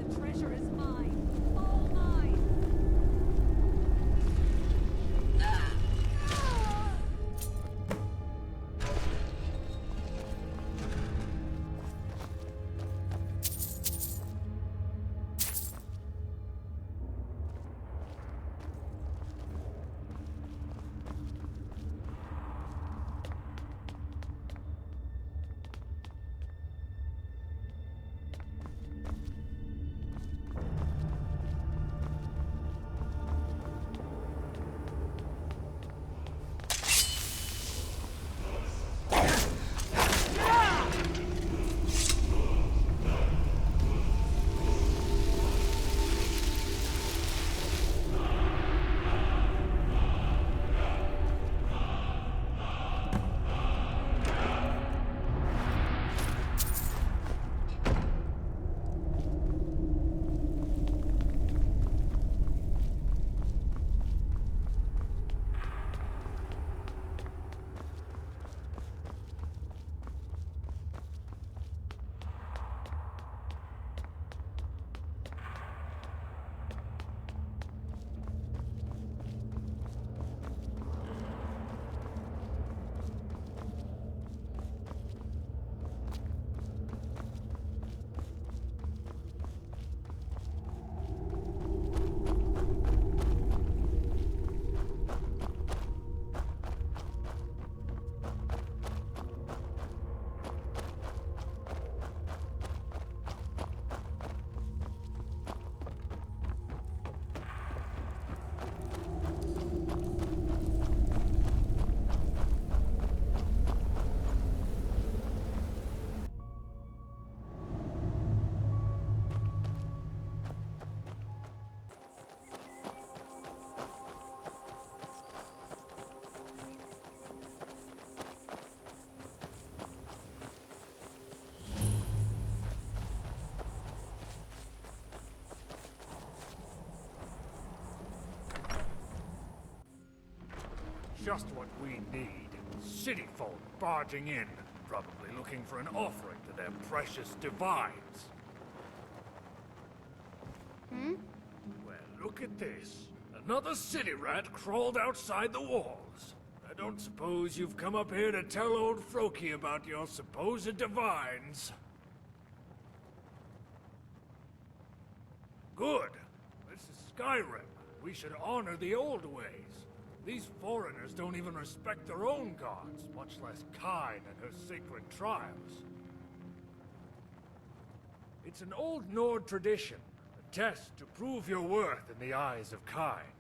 Speaker 21: The treasure is mine. All mine.
Speaker 7: Just what we need. City folk barging in, probably looking for an offering to their precious divines.
Speaker 21: Hmm?
Speaker 7: Well, look at this. Another city rat crawled outside the walls. I don't suppose you've come up here to tell old Froki about your supposed divines. Good. This is Skyrim. We should honor the old ways. These foreigners don't even respect their own gods, much less Kyne and her sacred trials. It's an old Nord tradition, a test to prove your worth in the eyes of Kyne.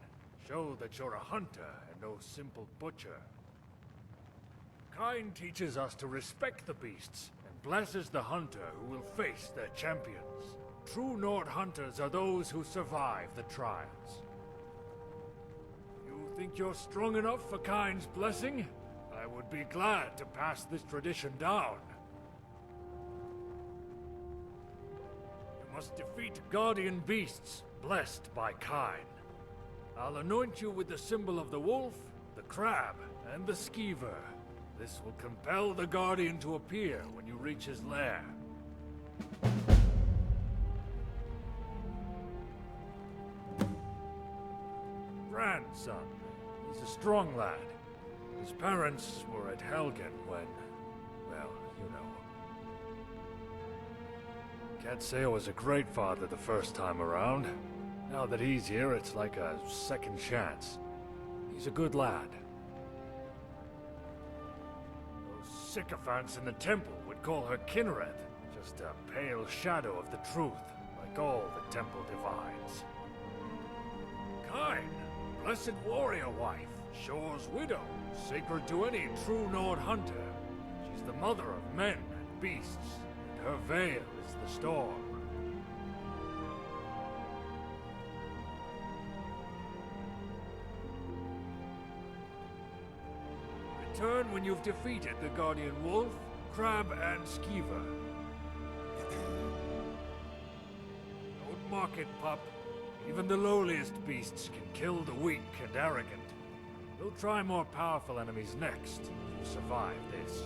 Speaker 7: Show that you're a hunter and no simple butcher. Kyne teaches us to respect the beasts and blesses the hunter who will face their champions. True Nord hunters are those who survive the trials. You think you're strong enough for Kyne's blessing? I would be glad to pass this tradition down. You must defeat guardian beasts blessed by Kyne. I'll anoint you with the symbol of the wolf, the crab, and the skeever. This will compel the guardian to appear when you reach his lair. Grandson. He's a strong lad. His parents were at Helgen when, well, you know. Can't say I was a great father the first time around. Now that he's here, it's like a second chance. He's a good lad. Those sycophants in the temple would call her Kinnereth, just a pale shadow of the truth, like all the temple divines. Kyne, blessed warrior wife, Shore's widow, sacred to any true Nord hunter. She's the mother of men and beasts, and her veil is the storm. Return when you've defeated the Guardian Wolf, Crab, and Skeever. Don't mock it, pup. Even the lowliest beasts can kill the weak and arrogant. We'll try more powerful enemies next if you survive this.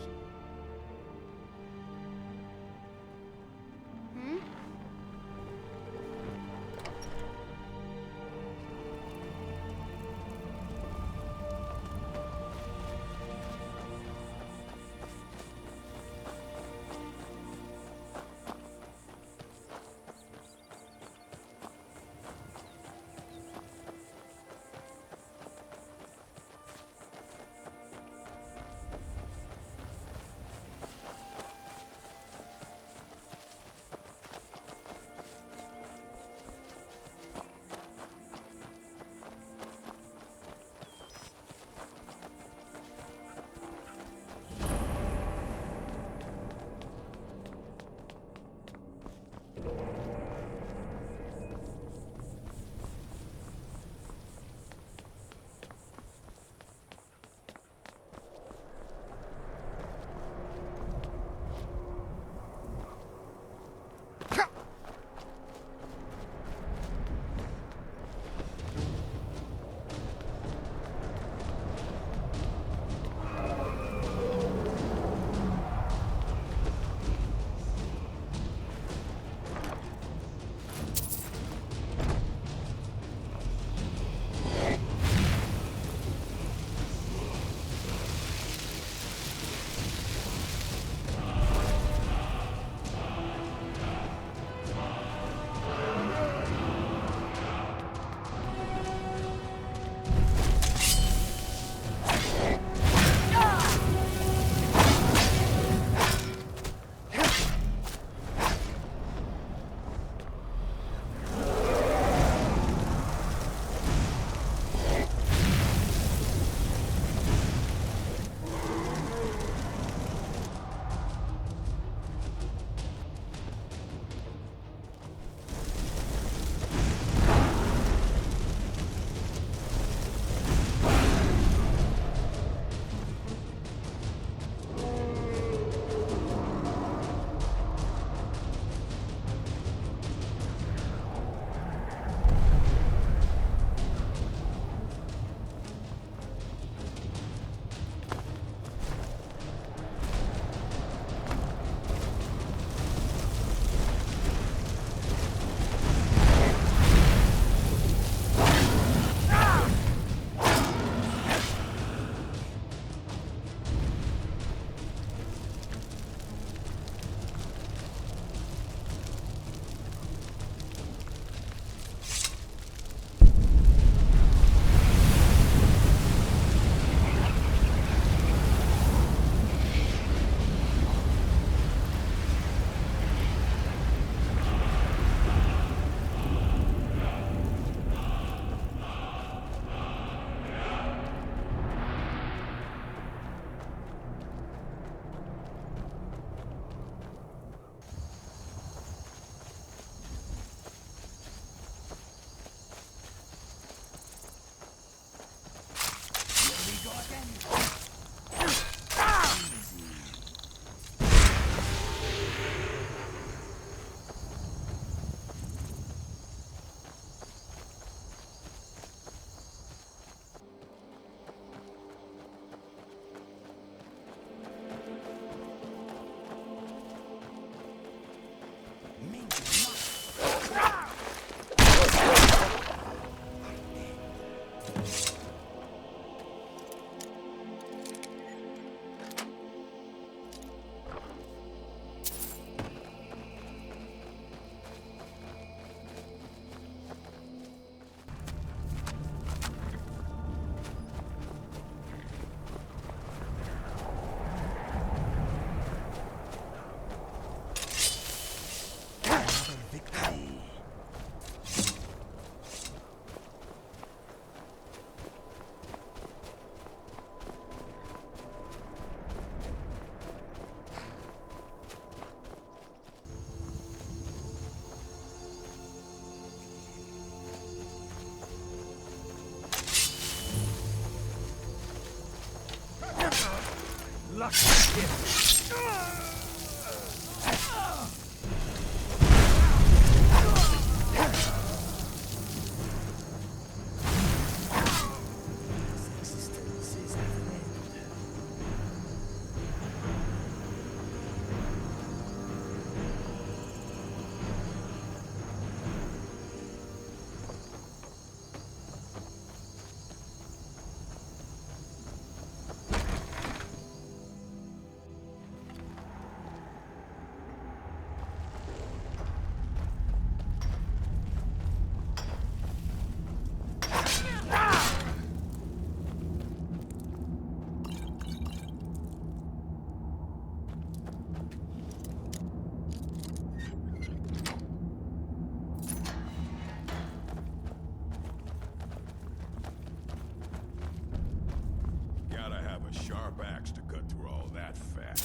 Speaker 15: Sharp axe to cut through all that fat.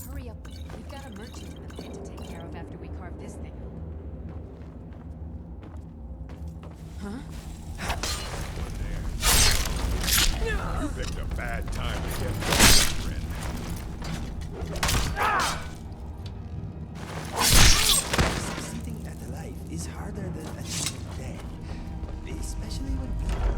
Speaker 10: Hurry up. We've got a merchant in the pit to take care of after we carve this thing. Huh?
Speaker 15: You picked a bad time to get my friend.
Speaker 18: Succeeding at life is harder than achieving death, especially when people...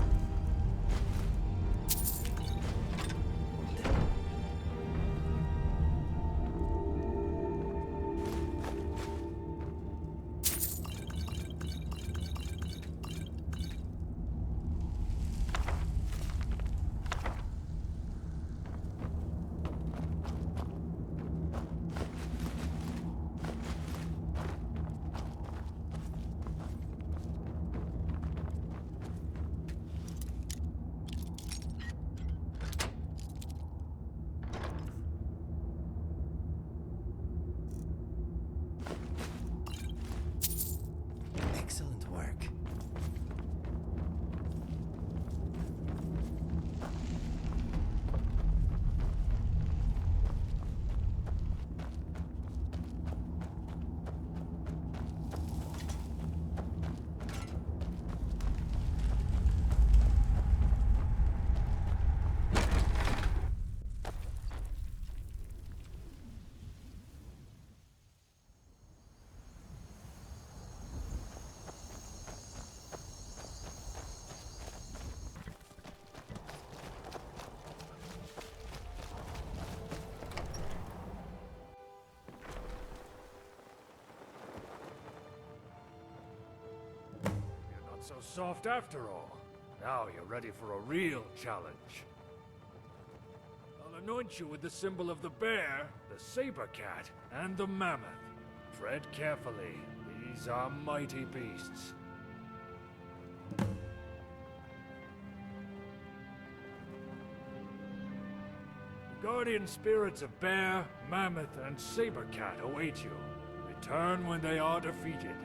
Speaker 18: Excellent work.
Speaker 7: So soft after all. Now you're ready for a real challenge. I'll anoint you with the symbol of the bear, the saber cat, and the mammoth. Tread carefully. These are mighty beasts. The guardian spirits of bear, mammoth, and saber cat await you. Return when they are defeated.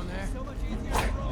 Speaker 16: there.
Speaker 1: So much easier to roll.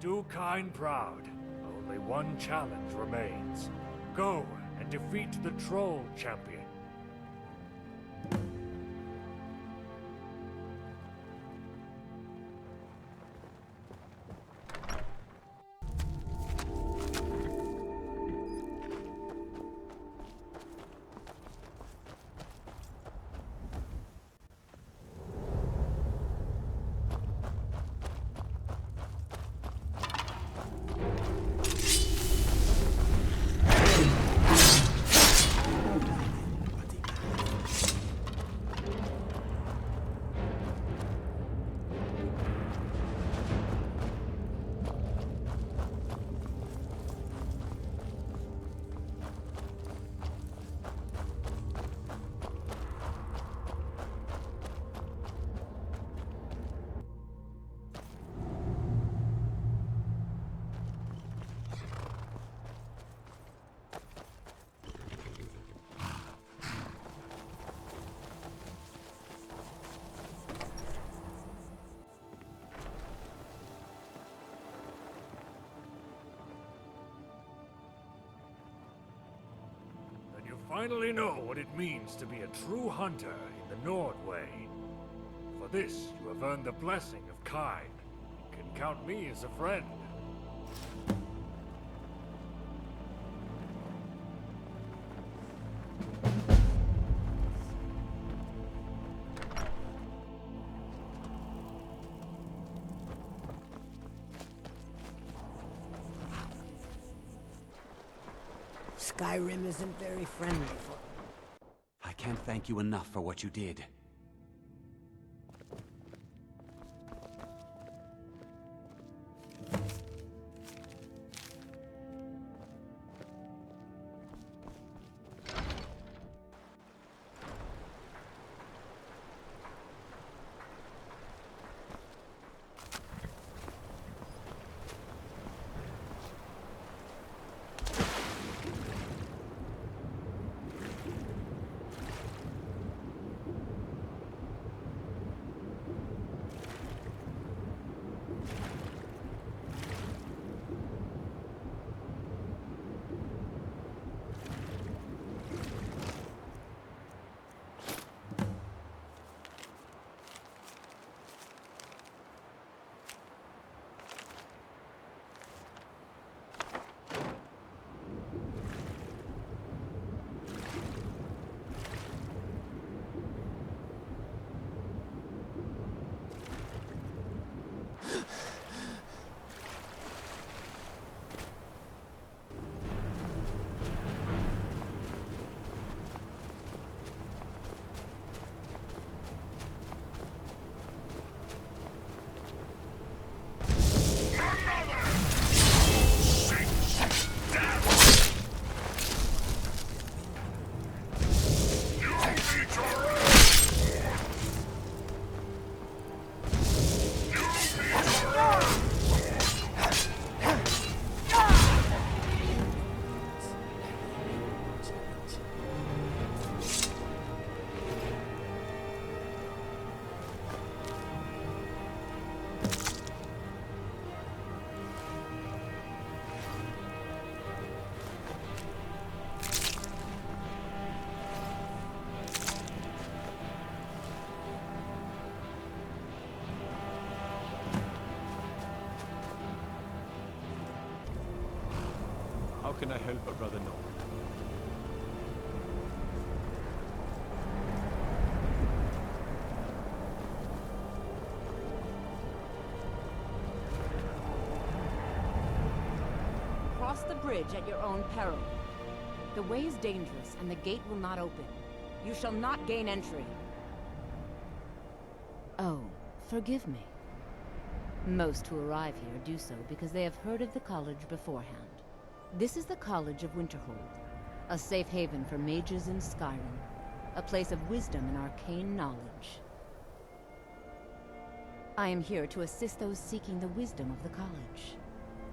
Speaker 7: do Kyne proud. Only one challenge remains. Go and defeat the troll champion. Finally know what it means to be a true hunter in the Nordway. For this, you have earned the blessing of Kyne. You can count me as a friend.
Speaker 6: Skyrim isn't very friendly for...
Speaker 8: I can't thank you enough for what you did.
Speaker 17: How can I help a brother know?
Speaker 10: Cross the bridge at your own peril. The way is dangerous, and the gate will not open. You shall not gain entry. Oh, forgive me. Most who arrive here do so because they have heard of the college beforehand. This is the College of Winterhold, a safe haven for mages in Skyrim, a place of wisdom and arcane knowledge. I am here to assist those seeking the wisdom of the college.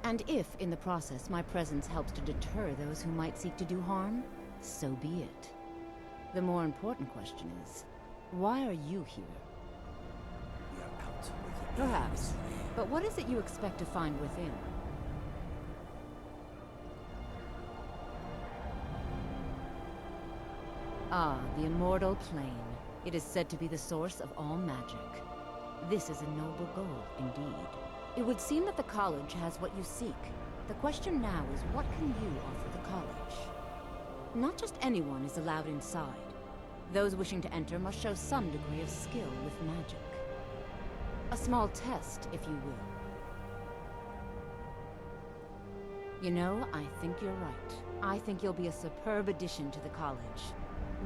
Speaker 10: And if, in the process, my presence helps to deter those who might seek to do harm, so be it. The more important question is, why are you here?
Speaker 18: We are out with it.
Speaker 10: Perhaps. But what is it you expect to find within? Ah, the immortal plane. It is said to be the source of all magic. This is a noble goal, indeed. It would seem that the college has what you seek. The question now is, what can you offer the college? Not just anyone is allowed inside. Those wishing to enter must show some degree of skill with magic. A small test, if you will. You know, I think you're right. I think you'll be a superb addition to the college.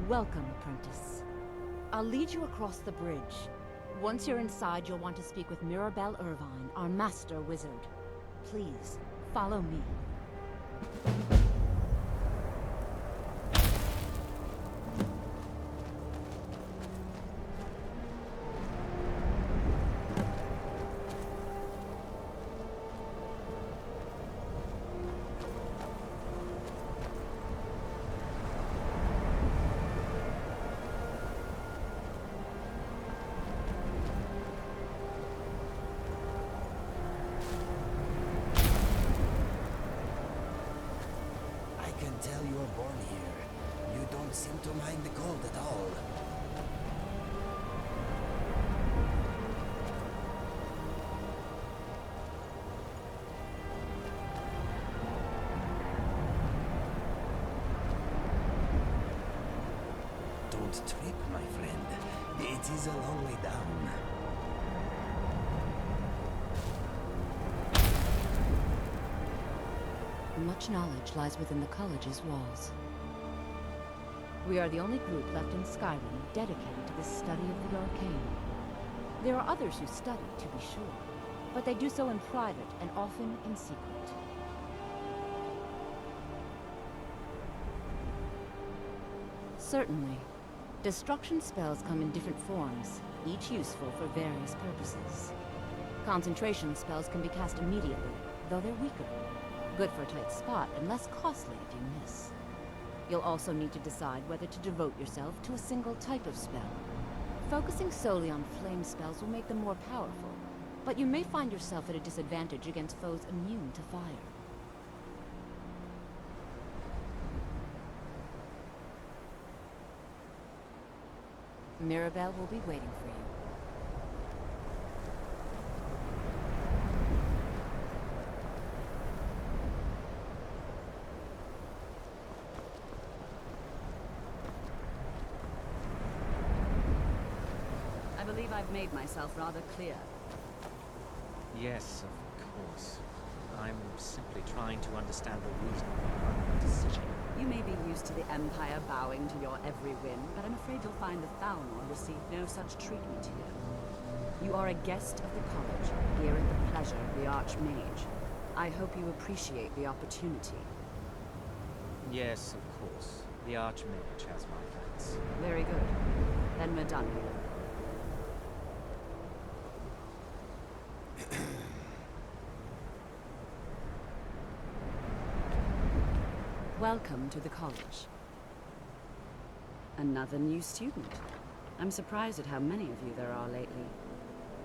Speaker 10: Welcome, apprentice. I'll lead you across the bridge. Once you're inside, you'll want to speak with Mirabelle Irvine, our master wizard. Please, follow me.
Speaker 18: Tell you were born here. You don't seem to mind the cold at all. Don't trip, my friend. It is a long way down.
Speaker 10: Much knowledge lies within the college's walls. We are the only group left in Skyrim dedicated to the study of the arcane. There are others who study, to be sure, but they do so in private and often in secret. Certainly. Destruction spells come in different forms, each useful for various purposes. Concentration spells can be cast immediately, though they're weaker. Good for a tight spot, and less costly if you miss. You'll also need to decide whether to devote yourself to a single type of spell. Focusing solely on flame spells will make them more powerful, but you may find yourself at a disadvantage against foes immune to fire. Mirabelle will be waiting for you.
Speaker 13: I believe I've made myself rather clear.
Speaker 4: Yes, of course. I'm simply trying to understand the reason behind the decision.
Speaker 13: You may be used to the Empire bowing to your every whim, but I'm afraid you'll find the Thalmor receive no such treatment here. You are a guest of the college, here at the pleasure of the Archmage. I hope you appreciate the opportunity.
Speaker 4: Yes, of course. The Archmage has my thanks.
Speaker 13: Very good. Then we're done here. Welcome to the college. Another new student. I'm surprised at how many of you there are lately.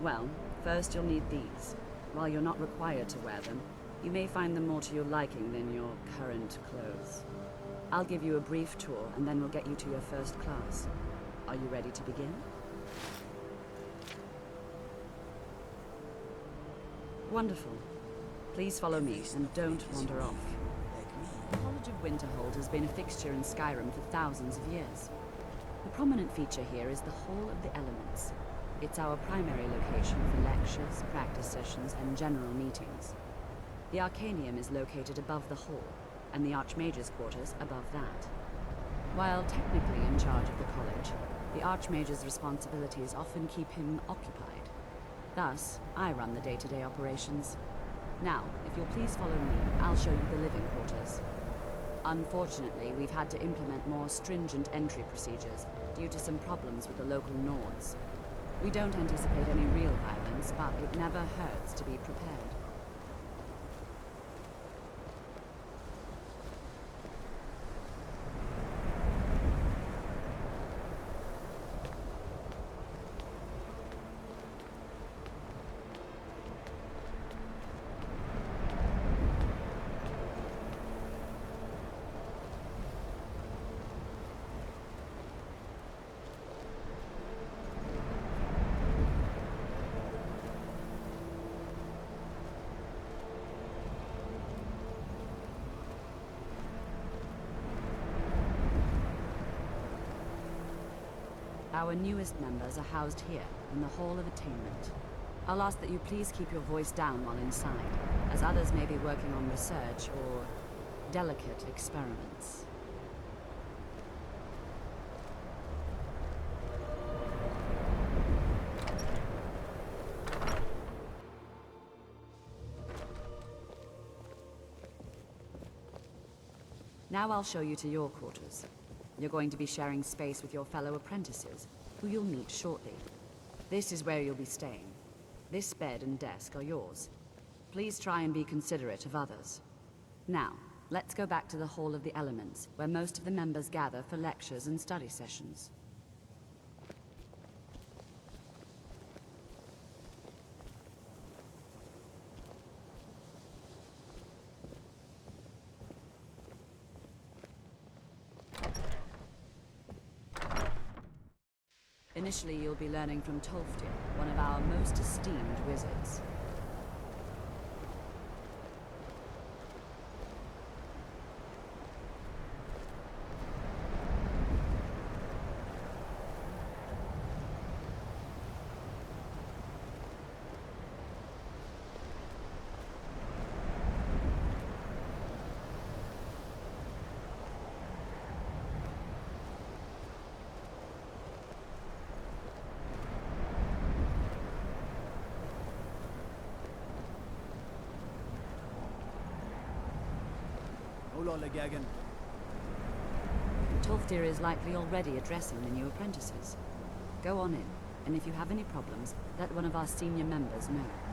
Speaker 13: Well, first you'll need these. While you're not required to wear them, you may find them more to your liking than your current clothes. I'll give you a brief tour, and then we'll get you to your first class. Are you ready to begin? Wonderful. Please follow me, and don't wander off. The College of Winterhold has been a fixture in Skyrim for thousands of years. The prominent feature here is the Hall of the Elements. It's our primary location for lectures, practice sessions, and general meetings. The Arcanium is located above the hall, and the Archmage's quarters above that. While technically in charge of the college, the Archmage's responsibilities often keep him occupied. Thus, I run the day-to-day operations. Now, if you'll please follow me, I'll show you the living quarters. Unfortunately, we've had to implement more stringent entry procedures due to some problems with the local Nords. We don't anticipate any real violence, but it never hurts to be prepared.
Speaker 11: Our newest members are housed here, in the Hall of Attainment. I'll ask that you please keep your voice down while inside, as others may be working on research or delicate experiments. Now I'll show you to your quarters. You're going to be sharing space with your fellow apprentices, who you'll meet shortly. This is where you'll be staying. This bed and desk are yours. Please try and be considerate of others. Now, let's go back to the Hall of the Elements, where most of the members gather for lectures and study sessions. Initially, you'll be learning from Tolfdir, one of our most esteemed wizards. Tolfdir is likely already addressing the new apprentices. Go on in, and if you have any problems, let one of our senior members know.